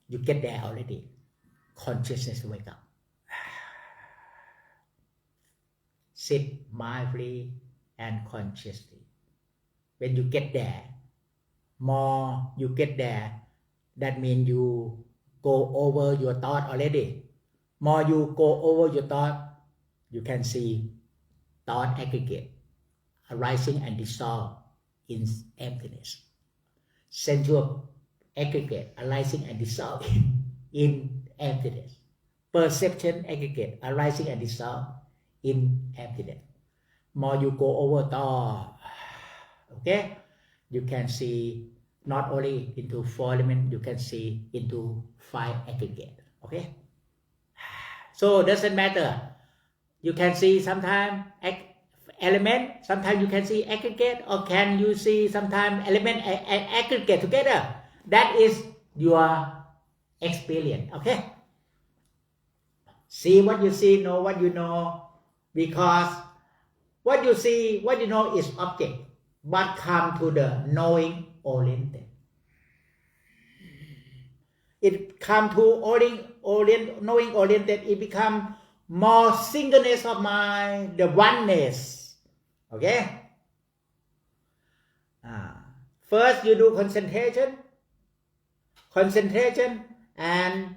You get there already. Consciousness wake up. Sit mindfully and consciously. When you get there, more you get there, that means you go over your thought already. More you go over your thought, you can see thought aggregate arising and dissolve in emptiness. Sensual aggregate arising and dissolve in emptiness. Perception aggregate arising and dissolve in emptiness. More you go over thought, okay, you can see not only into 4 elements, you can see into 5 aggregate. Okay, so doesn't matter. You can see sometimes element, sometimes you can see aggregate, or can you see sometimes element and aggregate together. That is your experience. Okay, see what you see, know what you know, because what you see, what you know is object, but come to the knowing oriented. It come to knowing oriented, it become more singleness of mind, the oneness. Okay? First you do concentration and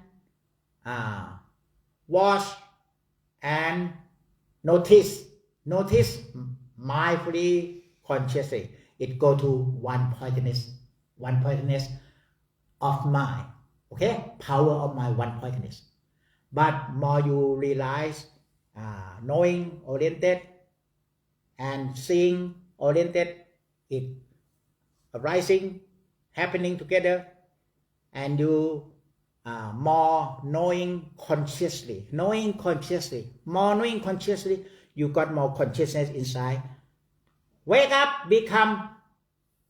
watch and notice mindfully, consciously. It go to one-pointedness of mind. Okay, power of mind, one-pointedness. But more you realize knowing oriented and seeing oriented, it arising, happening together, and you more knowing consciously, more knowing consciously, you got more consciousness inside. Wake up, become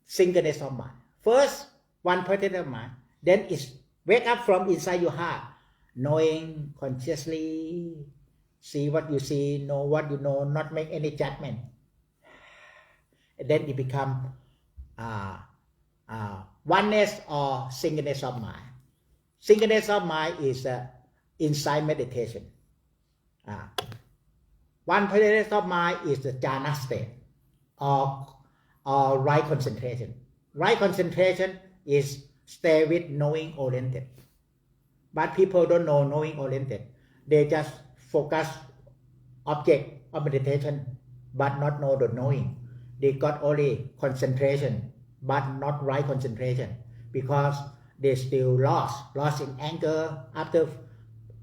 singleness of mind. First, one-pointed of mind. Then it's wake up from inside your heart, knowing consciously, see what you see, know what you know, not make any judgment. And then it become oneness or singleness of mind. Singleness of mind is inside meditation. One-pointedness of mind is the jhana state, or right concentration. Right concentration is stay with knowing oriented. But people don't know knowing oriented. They just focus object of meditation, but not know the knowing. They got only concentration, but not right concentration, because they still lost in anger. After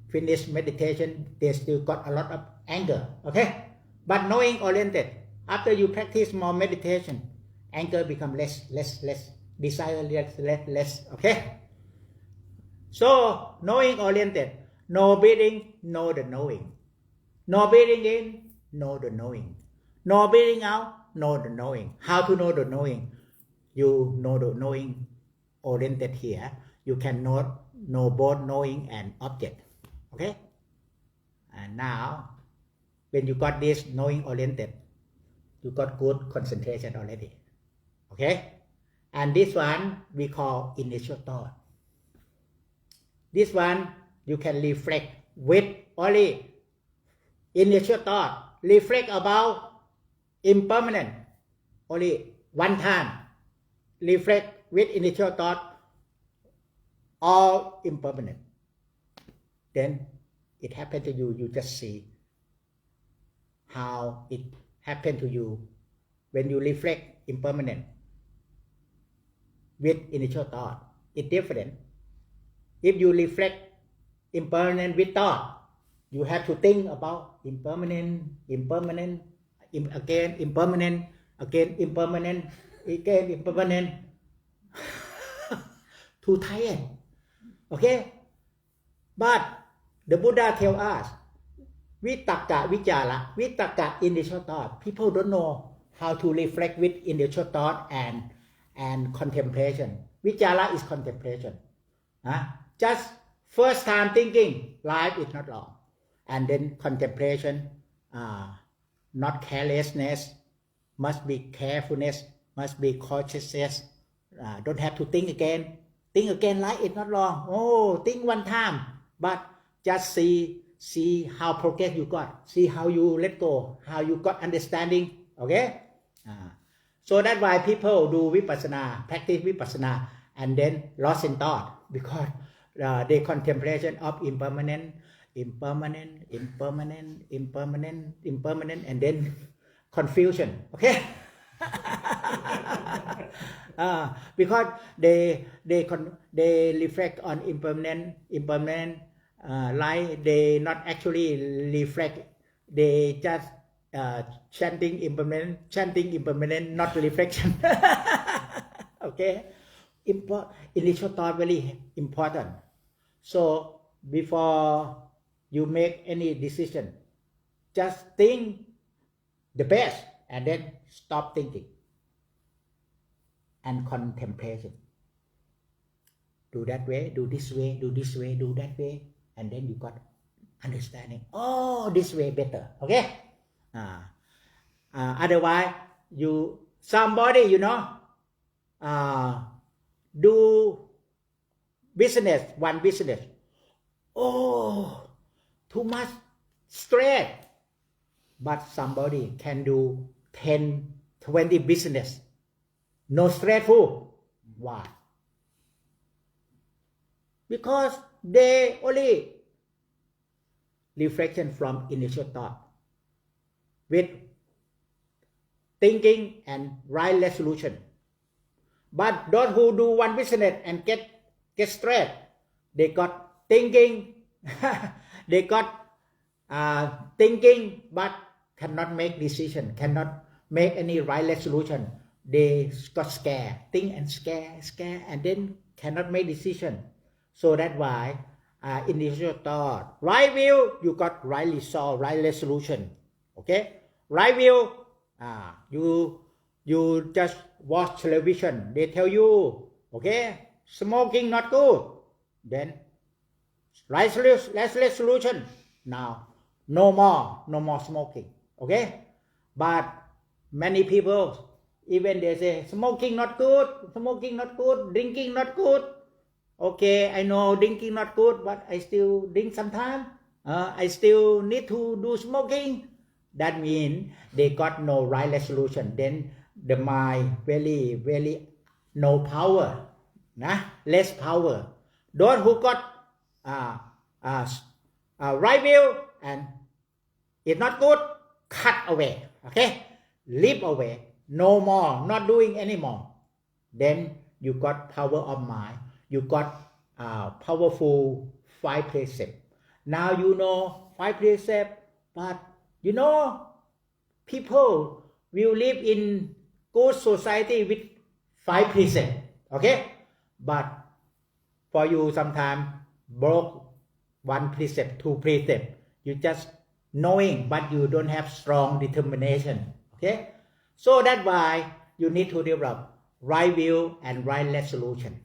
finish meditation, they still got a lot of anger. Okay, but knowing oriented, after you practice more meditation, anger become less, desire less. Okay, so knowing oriented, no breathing, know the knowing. No breathing in, know the knowing. No breathing out, know the knowing. How to know the knowing? You know the knowing oriented here. You can know both knowing and object. Okay? And now, when you got this knowing oriented, you got good concentration already. Okay? And this one we call initial thought. This one you can reflect with only initial thought. Reflect about impermanent only one time. Reflect with initial thought all impermanent. Then it happened to you. You just see how it happened to you when you reflect impermanent with initial thought. It's different. If you reflect impermanent with thought, you have to think about impermanent, again impermanent, again impermanent, again impermanent. Too tired. Okay? But the Buddha tells us, Vitakka Vichara, Vitakka initial thought. People don't know how to reflect with initial thought and contemplation. Vichara is contemplation. Just first time thinking, life is not long. And then contemplation, not carelessness, must be carefulness, must be cautiousness. Don't have to think again. Think again, life is not long. Oh, think one time, but just see how progress you got. See how you let go, how you got understanding. Okay? So that's why people do vipassana, practice vipassana, and then lost in thought because the contemplation of impermanent, and then confusion. Okay? Because they reflect on impermanent like they not actually reflect. They just chanting impermanent, not reflection. Okay, initial thought very important. So before you make any decision, just think the best and then stop thinking. And contemplation. Do that way, do this way, do this way, do that way, and then you got understanding. Oh, this way better. Okay. Otherwise, somebody do one business. Oh, too much stress. But somebody can do 10, 20 business. No stressful. Why? Because they only reflection from initial thought with thinking and right resolution. But those who do one business and get stressed, they got thinking, they got thinking, but cannot make decision, cannot make any right resolution. They got scared, think and scare, and then cannot make decision. So that's why initial thought, right view, you got right resolve, right resolution. Okay, right view, you just watch television. They tell you, okay, smoking not good. Then right resolution. Now, no more smoking. Okay, but many people, even they say smoking not good, drinking not good. Okay, I know drinking not good, but I still drink sometimes. I still need to do smoking. That means they got no right resolution. Then the mind very, very no power, less power. Those who got right view and it's not good, cut away. Okay, leave away. No more, not doing anymore. Then you got power of mind. You got powerful 5 precepts. Now you know 5 precepts, but people will live in good society with 5 precepts. Okay, but for you sometimes broke 1 precept, 2 precepts. You just knowing, but you don't have strong determination. Okay, so that's why you need to develop right will and right resolution.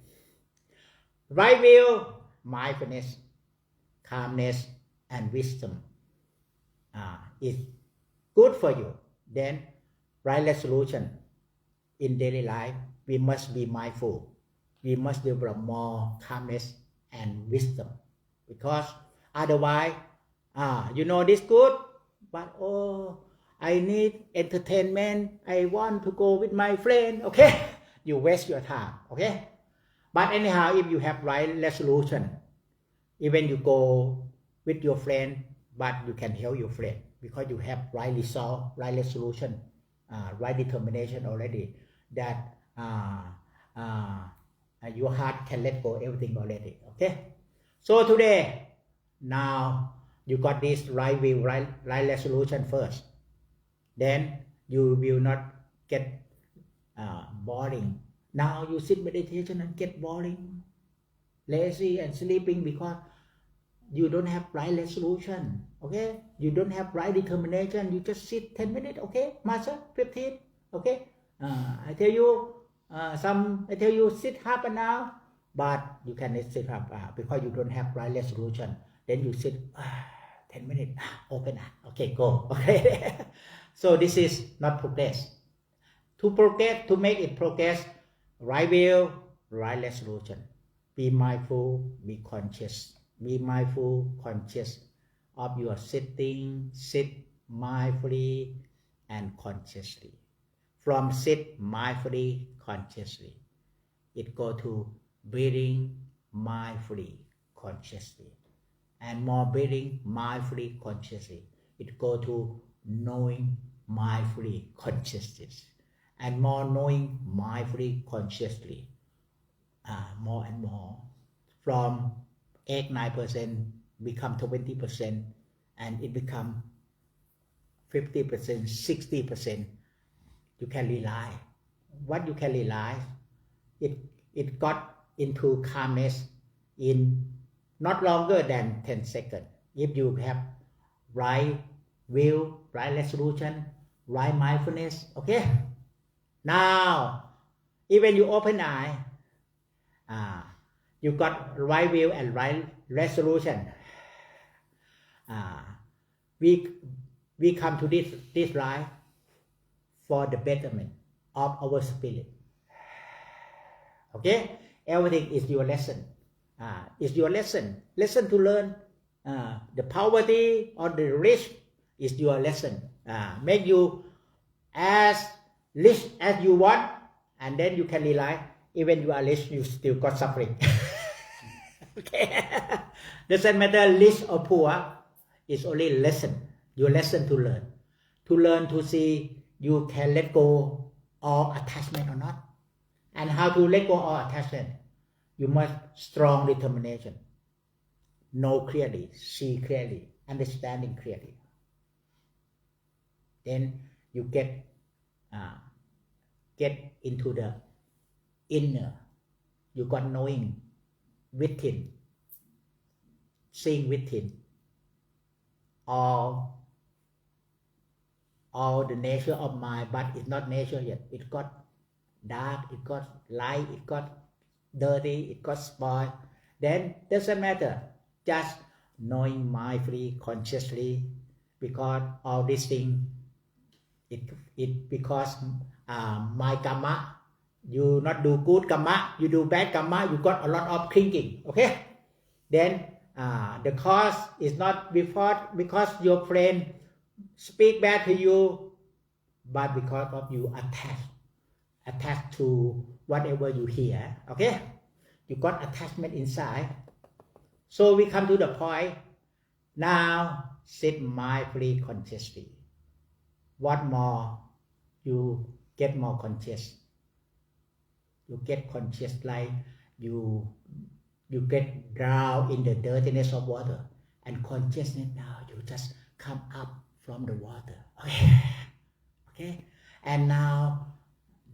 Right will, mindfulness, calmness, and wisdom is good for you. Then right resolution in daily life, we must be mindful. We must develop more calmness and wisdom, because otherwise, you know this good, but I need entertainment. I want to go with my friend. Okay, you waste your time. Okay, but anyhow, if you have right resolution, even you go with your friend, but you can help your friend because you have right resolve, right resolution, right determination already. That your heart can let go everything already. Okay, so today, now you got this right will, right resolution first. Then you will not get boring. Now you sit meditation and get boring, lazy and sleeping because you don't have right resolution. Okay, you don't have right determination. You just sit 10 minutes. Okay, master 15. Okay, I tell you I tell you sit half an hour, but you cannot sit half an hour because you don't have right resolution. Then you sit 10 minutes, open up. Okay, go. Okay, so this is not progress. To progress, to make it progress, right will, right resolution. Be mindful, be conscious. Be mindful, conscious of your sitting, sit mindfully and consciously. From sit mindfully, consciously, it go to breathing mindfully, consciously, and more breathing mindfully, consciously. It go to knowing mindfully, consciously, and more knowing mindfully, consciously, more and more. From 8-9% become 20%, and it become 50%, 60%. You can realize what you can realize. It got into calmness in not longer than 10 seconds. If you have right will, right resolution, right mindfulness. Okay. Now, even you open eye, you got right will and right resolution. We come to this life for the betterment of our spirit. Okay, everything is your lesson. Is your lesson. Lesson to learn. The poverty or the rich is your lesson. Make you as rich as you want, and then you can realize even you are rich, you still got suffering. Okay, doesn't matter rich or poor. It's only lesson. Your lesson to learn. To learn to see you can let go of attachment or not. And how to let go of attachment? You must strong determination. Know clearly, see clearly, understanding clearly. Then you get into the inner. You got knowing within, seeing within. All the nature of mind, but it's not nature yet. It got dark, it got light, it got dirty, it got spoiled. Then doesn't matter. Just knowing mindfully, consciously, because all these things, it because my karma, you not do good karma, you do bad karma, you got a lot of thinking. Okay, then the cause is not because your friend speak bad to you, but because of you attached to whatever you hear. Okay, you got attachment inside. So we come to the point. Now sit mindfully, consciously. What more? You get more conscious. You get conscious like you get drowned in the dirtiness of water, and consciousness now you just come up from the water. Okay, okay, and now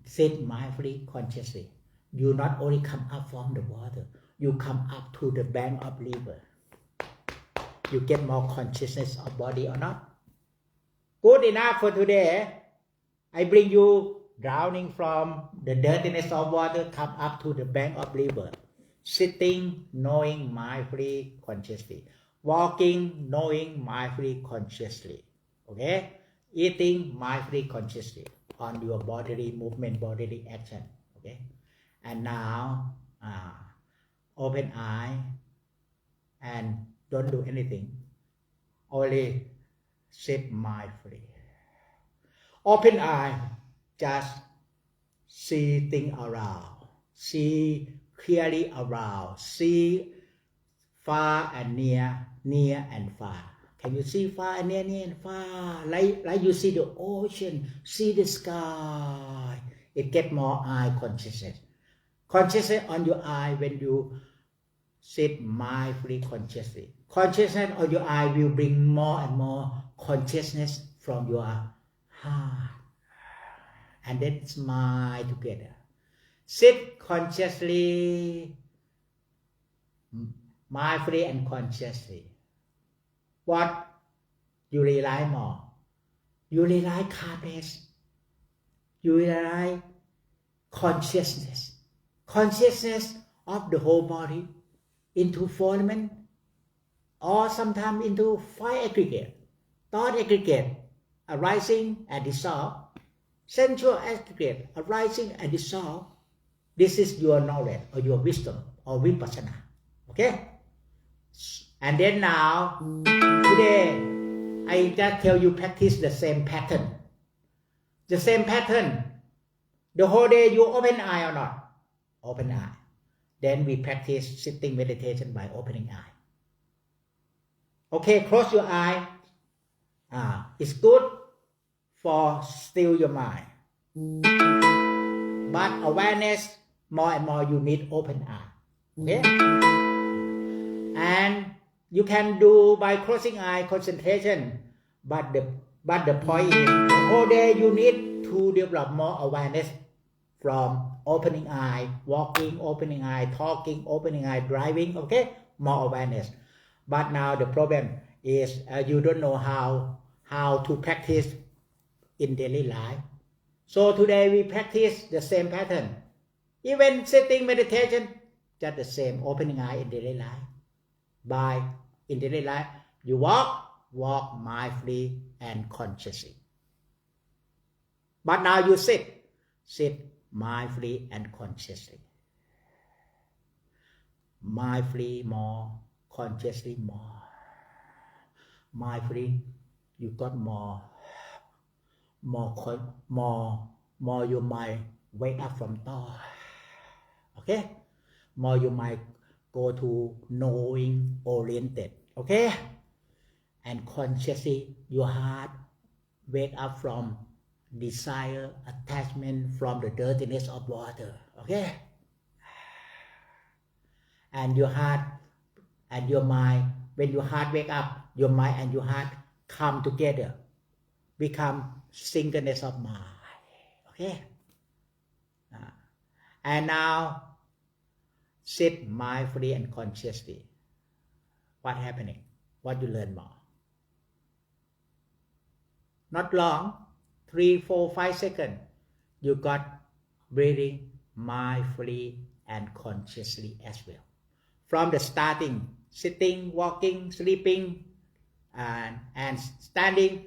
sit mindfully, consciously. You not only come up from the water, you come up to the bank of river. you get more consciousness of body or not. Good enough for today. I bring you drowning from the dirtiness of water, come up to the bank of river. Sitting, knowing mindfully, consciously. Walking, knowing mindfully, consciously. Okay? Eating mindfully, consciously on your bodily movement, bodily action. Okay? And now, open eye and don't do anything. Only sit mindfully. Open eye, just see things around. See clearly around. See far and near, near and far. Can you see far and near, near and far? Like you see the ocean, see the sky. It gets more eye consciousness. Consciousness on your eye when you sit mindfully, consciously. Consciousness on your eye will bring more and more consciousness from your heart. And then smile together. Sit consciously, mindfully and consciously. What you realize more? You realize calmness. You realize consciousness. Consciousness of the whole body into four elements, or sometimes into five aggregate. Thought aggregate, arising and dissolve. Sensual aggregate, arising and dissolve. This is your knowledge or your wisdom or vipassana. Okay? And then now, today, I just tell you practice the same pattern. The same pattern. The whole day you open eye or not? Open eye. Then we practice sitting meditation by opening eye. Okay, close your eye. It's good for still your mind. But awareness, more and more you need open eye. Okay? And you can do by closing eye concentration. But the point is, the whole day you need to develop more awareness from opening eye, walking, opening eye, talking, opening eye, driving, okay? More awareness. But now the problem is you don't know how to practice in daily life. So today we practice the same pattern. Even sitting meditation, just the same, opening eye in daily life. In daily life, you walk mindfully and consciously. But now you sit mindfully and consciously. Mindfully more, consciously more. Mindfully, you got more your mind wake up from thought. Okay? More your mind go to knowing oriented. Okay? And consciously, your heart wake up from desire, attachment, from the dirtiness of water. Okay? And your heart and your mind, when your heart wake up, your mind and your heart come together, become singleness of mind. Okay? And now, sit mindfully and consciously. What happening? What you learn more? Not long, 3, 4, 5 seconds, you got breathing mindfully and consciously as well. From the starting, sitting, walking, sleeping, and standing,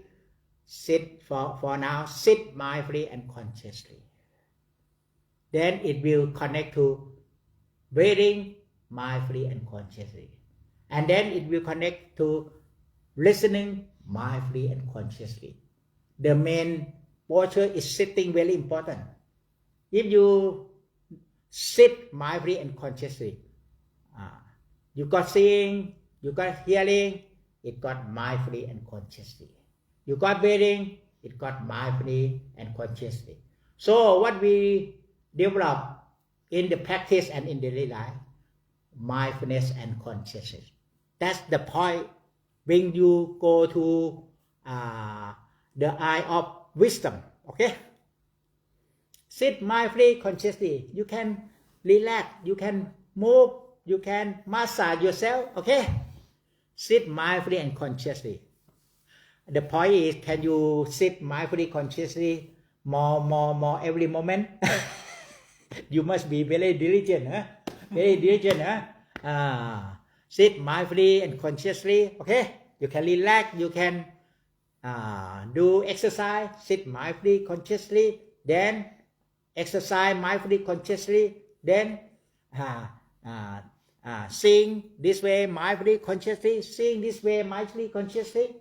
sit for now, sit mindfully and consciously. Then it will connect to breathing mindfully and consciously. And then it will connect to listening mindfully and consciously. The main posture is sitting, very important. If you sit mindfully and consciously, you got seeing, you got hearing, it got mindfully and consciously. You got breathing, it got mindfully and consciously. So what we develop in the practice and in daily life, mindfulness and consciousness. That's the point when you go to the eye of wisdom. Okay? Sit mindfully, consciously. You can relax, you can move, you can massage yourself. Okay? sit mindfully and consciously. The point is, can you sit mindfully, consciously more every moment? You must be very diligent, huh? Very diligent, huh? Sit mindfully and consciously. Okay, you can relax. You can do exercise. Sit mindfully, consciously. Then exercise mindfully, consciously. Then seeing this way mindfully, consciously. Seeing this way mindfully, consciously.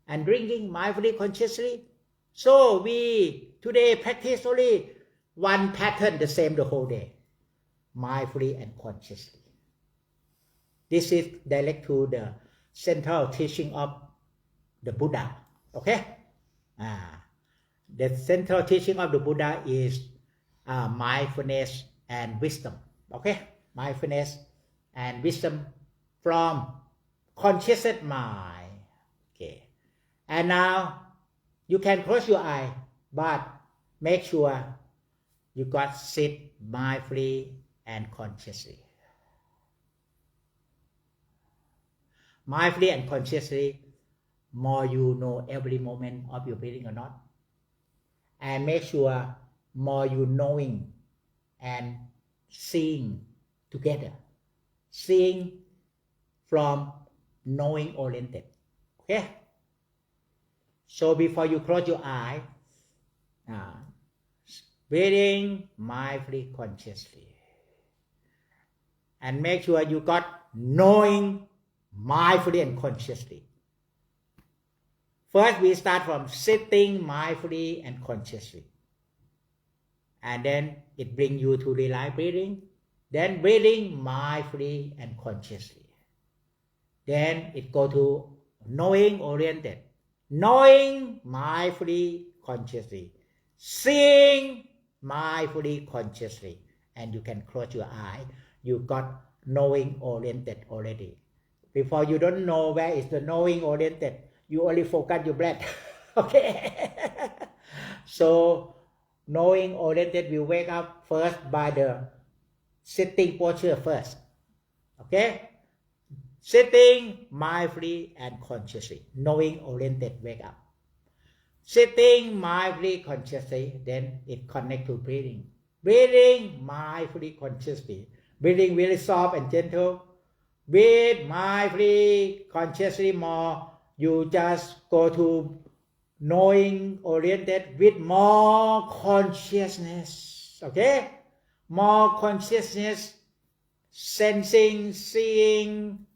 And drinking mindfully, consciously. So we today practice only one pattern, the same the whole day, mindfully and consciously. This is direct to the central teaching of the Buddha. Okay, the central teaching of the Buddha is mindfulness and wisdom. Okay, mindfulness and wisdom from conscious mind. Okay. And now you can close your eye, but make sure you got sit mindfully and consciously. Mindfully and consciously, more you know every moment of your breathing or not. And make sure more you knowing and seeing together. Seeing from knowing oriented. Okay? So before you close your eye, breathing mindfully, consciously. And make sure you got knowing mindfully and consciously. First, we start from sitting mindfully and consciously. And then it brings you to realize breathing. Then breathing mindfully and consciously. Then it go to knowing oriented. Knowing mindfully, consciously. Seeing mindfully, consciously. And you can close your eye. You got knowing oriented already. Before you don't know where is the knowing oriented. You only focus your breath. Okay. So knowing oriented will wake up first by the sitting posture first. Okay. Sitting mindfully and consciously. Knowing oriented wake up. Sitting mindfully, consciously, then it connect to breathing. Breathing mindfully, consciously. Breathing really soft and gentle. Breathe mindfully, consciously more. You just go to knowing oriented with more consciousness. Okay? More consciousness, sensing, seeing,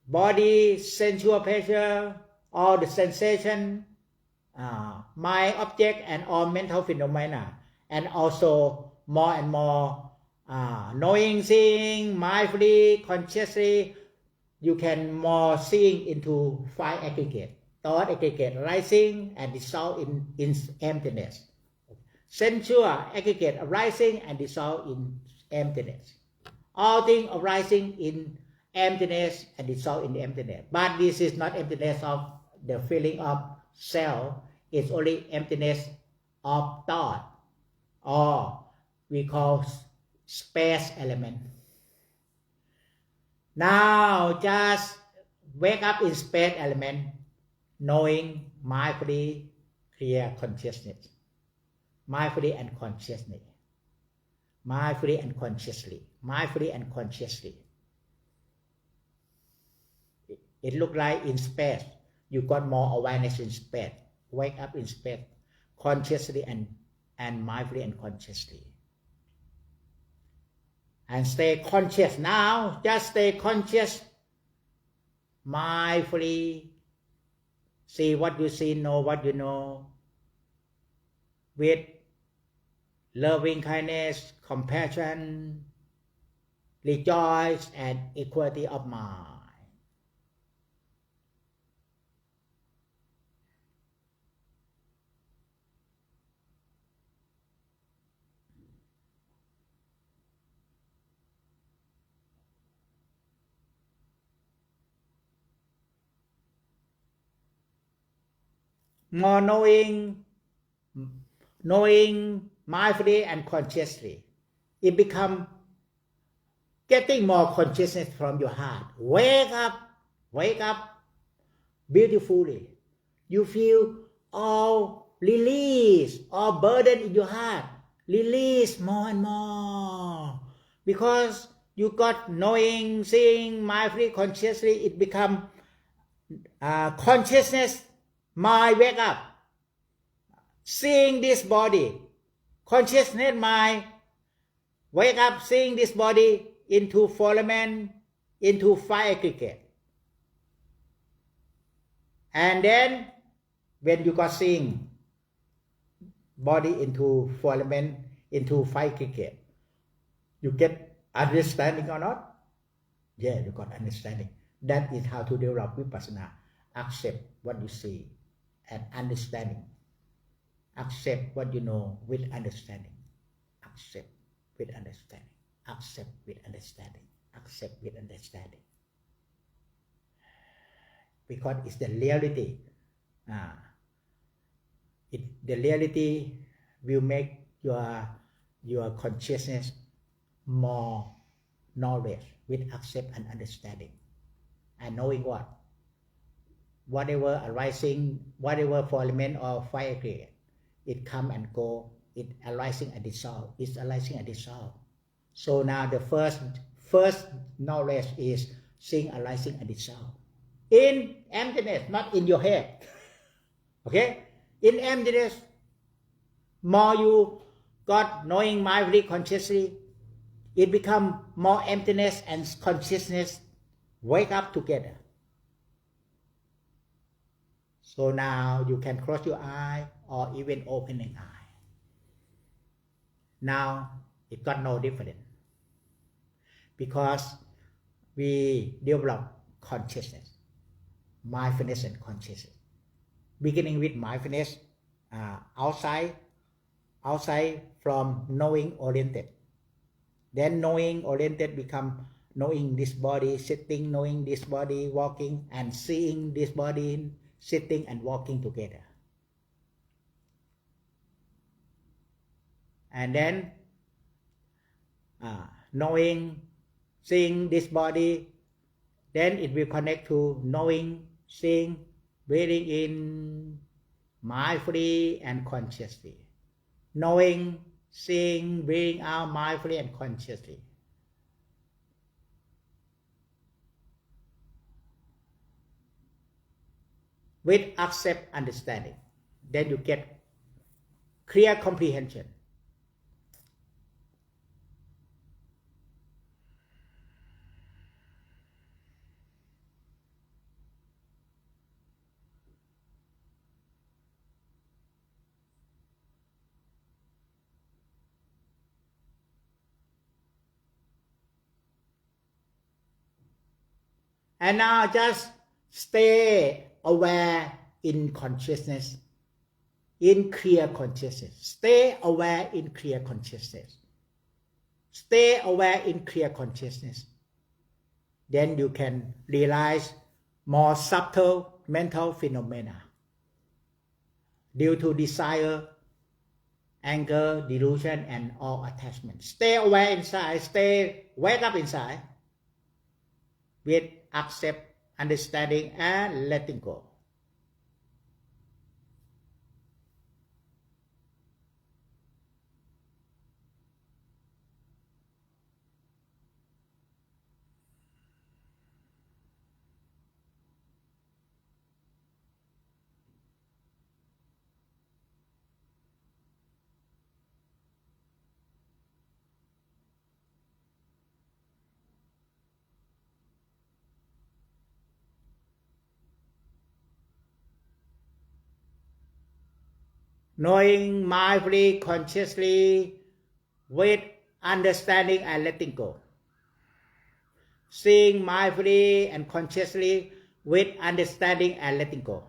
body, sensual pleasure, all the sensation, mind object and all mental phenomena, and also more and more knowing, seeing, mindfully, consciously. You can more seeing into five aggregate. Thought aggregate rising and dissolve in emptiness. Sensual aggregate arising and dissolve in emptiness. All things arising in emptiness and dissolve in emptiness. But this is not emptiness of the feeling of self. It's only emptiness of thought, or we call space element. Now just wake up in space element, knowing mindfully, clear consciousness. Mindfully and consciously. Mindfully and consciously. Mindfully and consciously. It looks like in space, you got more awareness in space. Wake up in space, consciously and mindfully and consciously. And stay conscious now. Just stay conscious. Mindfully. See what you see, know what you know. With loving kindness, compassion, rejoice, and equality of mind. More knowing mindfully and consciously. It becomes getting more consciousness from your heart. Wake up wake up beautifully. You feel all release, all burden in your heart. Release more and more. Because you got knowing, seeing, mindfully, consciously, it become consciousness, mind wake up. Seeing this body, consciousness, mind wake up, seeing this body into four elements, into five aggregate. And then when you got seeing body into four elements, into five aggregate, you get understanding or not? Yeah, you got understanding. That is how to develop vipassana. Accept what you see and understanding. Accept what you know with understanding. Accept with understanding. Accept with understanding. Accept with understanding. Because it's the reality. The reality will make your consciousness more knowledge with accept and understanding. And knowing what? Whatever arising, whatever four element or five aggregate, it come and go, it arising and dissolve, it's arising and dissolve. So now the first knowledge is seeing arising and dissolve. In emptiness, not in your head. Okay? In emptiness, more you got knowing mindfully, consciously, it become more emptiness and consciousness wake up together. So now you can close your eye or even opening eye. Now it got no difference because we develop consciousness, mindfulness and consciousness. Beginning with mindfulness, outside from knowing oriented. Then knowing oriented become knowing this body sitting, knowing this body walking, and seeing this body sitting and walking together. And then knowing, seeing this body, then it will connect to knowing, seeing, breathing in mindfully and consciously. Knowing, seeing, breathing out mindfully and consciously. With accept understanding, then you get clear comprehension. And now just stay aware in consciousness, in clear consciousness. Stay aware in clear consciousness. Stay aware in clear consciousness. Then you can realize more subtle mental phenomena due to desire, anger, delusion, and all attachment. Stay aware inside, wake up inside with accept, understanding, and letting go. Knowing mindfully, consciously, with understanding and letting go. Seeing mindfully and consciously with understanding and letting go.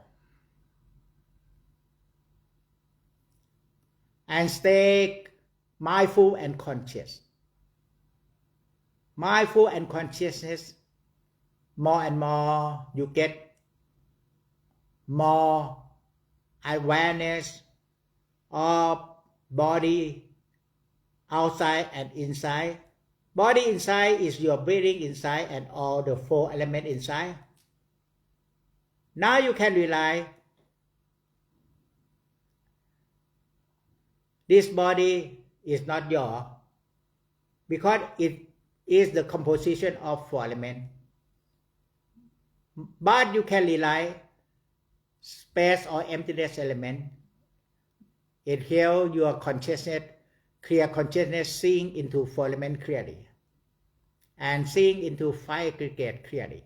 And stay mindful and conscious. Mindful and consciousness, more and more you get more awareness of body outside and inside. Body inside is your breathing inside and all the four elements inside. Now you can realize this body is not your, because it is the composition of four elements. But you can realize space or emptiness element. It helps your consciousness, clear consciousness, seeing into four elements clearly, and seeing into five aggregate clearly.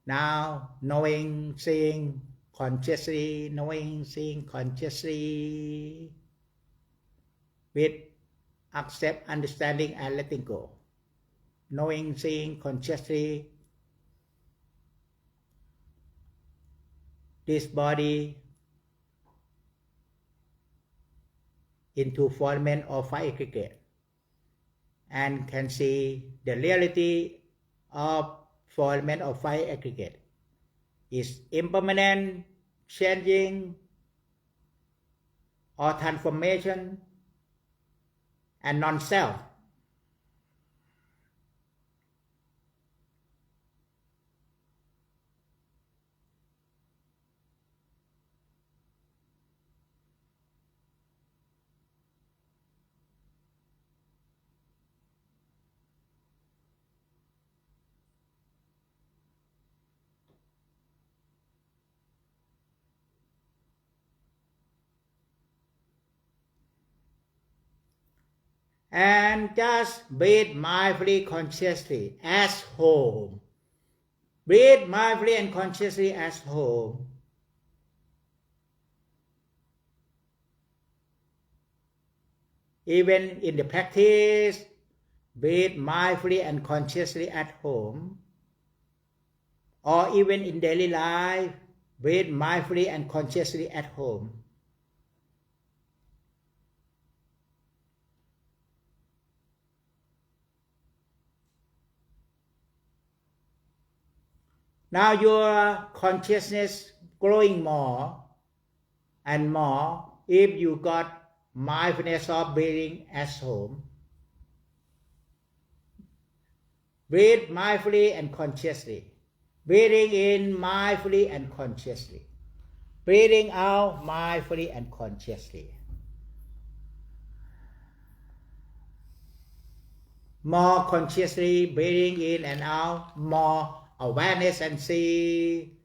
Now, knowing, seeing consciously, knowing, seeing consciously, with accept, understanding, and letting go. Knowing, seeing consciously, this body into four elements or five aggregate, and can see the reality of four elements or five aggregate is impermanent, changing, or transformation, and non-self. And just breathe mindfully, consciously as home. Breathe mindfully and consciously as home. Even in the practice, breathe mindfully and consciously at home. Or even in daily life, breathe mindfully and consciously at home. Now your consciousness growing more and more if you got mindfulness of breathing as home. Breathe mindfully and consciously. Breathing in mindfully and consciously. Breathing out mindfully and consciously. More consciously breathing in and out, more awareness, and see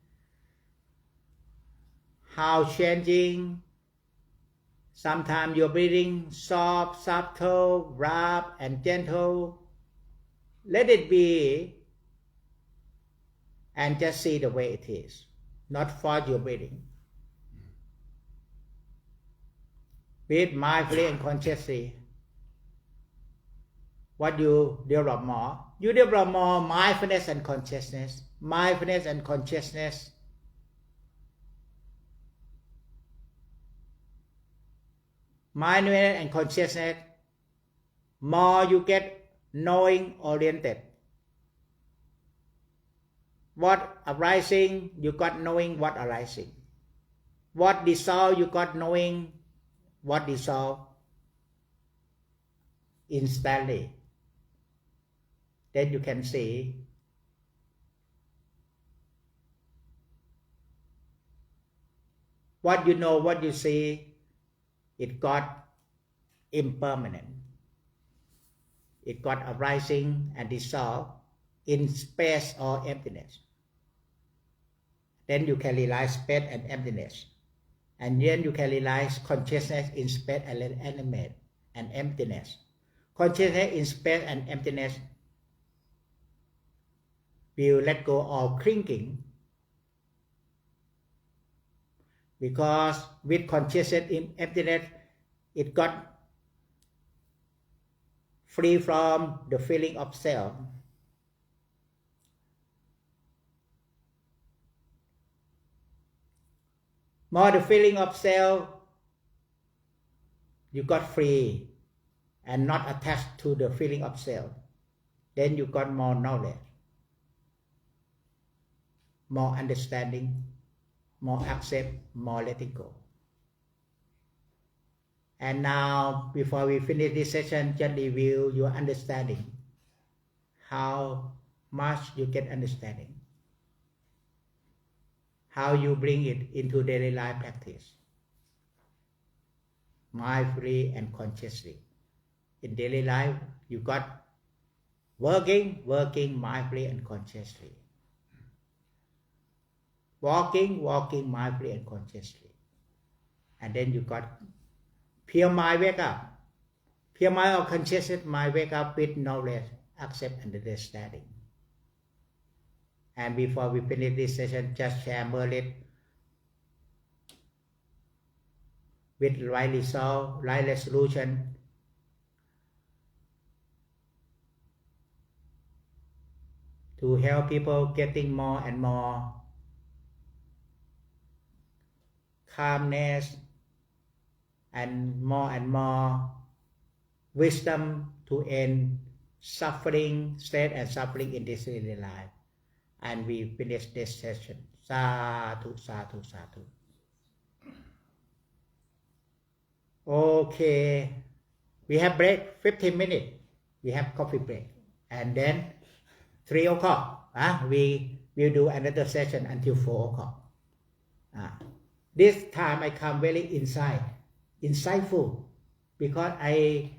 how changing. Sometimes you're breathing soft, subtle, rough, and gentle. Let it be, and just see the way it is. Not force your breathing. Breathe mindfully and consciously. What you develop more? You develop more mindfulness and consciousness. Mindfulness and consciousness. Mindfulness and consciousness. More you get knowing oriented. What arising, you got knowing what arising. What dissolve, you got knowing what dissolve instantly. Then you can see what you know, what you see, it got impermanent. It got arising and dissolve in space or emptiness. Then you can realize space and emptiness. And then you can realize consciousness in space and emptiness. Consciousness in space and emptiness will let go of clinging, because with consciousness in emptiness, it got free from the feeling of self. More the feeling of self, you got free and not attached to the feeling of self. Then you got more knowledge, more understanding, more accept, more letting go. And now, before we finish this session, just review your understanding. How much you get understanding. How you bring it into daily life practice, mindfully and consciously. In daily life, you got working mindfully and consciously. Walking mindfully and consciously. And then you got pure mind wake up. Pure mind or conscious mind wake up with knowledge, accept and understanding. And before we finish this session, just share Merlit with right resolve, right resolution. To help people getting more and more calmness and more wisdom to end suffering, state and suffering in this daily life. And we finish this session. Sadhu, sadhu, sadhu. Okay. We have break, 15 minutes. We have coffee break. And then 3 o'clock. We will do another session until 4 o'clock. This time I come very insightful, because I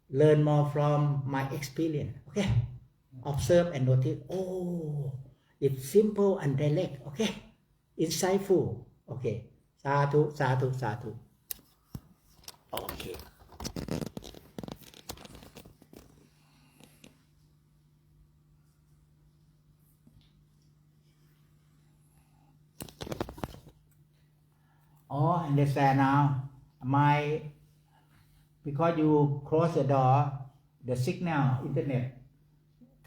learn more from my experience. Okay. Observe and notice. Oh, it's simple and direct. Okay. Insightful. Okay. Sadhu, sadhu, sadhu. Okay. Oh, understand now. Because you close the door, the signal, internet,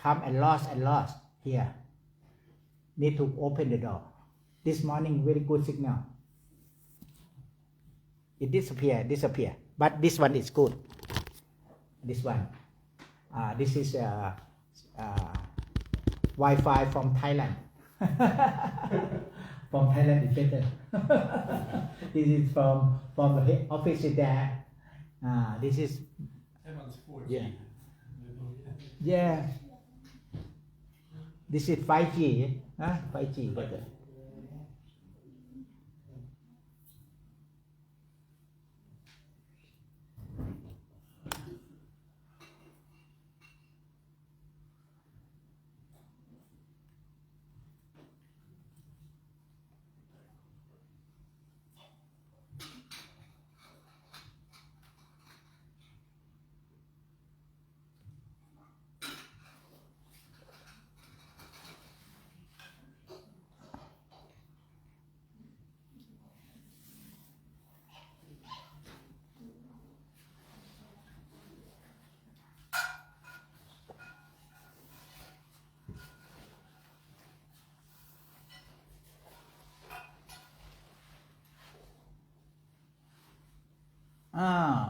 come and lost here. Need to open the door. This morning, very good signal. It disappear. But this one is good. This one. This is Wi-Fi from Thailand. From Thailand is better. This is from the office there. This is. Everyone's 4G. Yeah. This is 5G. 5G better.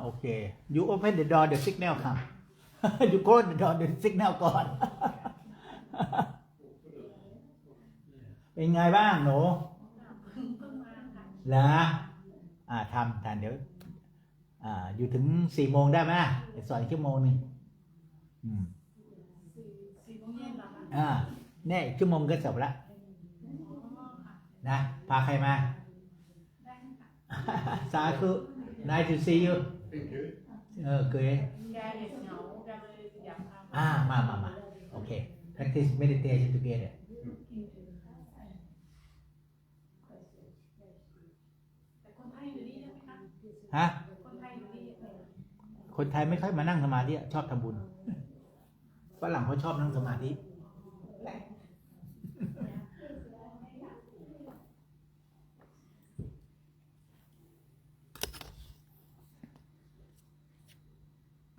Okay. You open the door, the signal come. You close the door, the signal ก่อน เป็นไงบ้างหนูเหรอทำเดี๋ยวอยู่ถึง4 โมงได้ไหมสอน1 ชั่วโมงนึง4 โมงเย็นเหรอคะ เนี่ย1 ชั่วโมงก็จบละนะพาใครมา ได้ค่ะ สาธุ Nice to see you Thank you. เกย แกเห็นเหงาแกเลยอยากพา มาโอเค practice meditation together แต่คนไทยอยู่นี่ใช่ไหมคะ ฮะ คนไทยอยู่นี่ คนไทยไม่ค่อยมานั่งสมาธิชอบทำบุญฝรั่งเขาชอบนั่งสมาธิ อ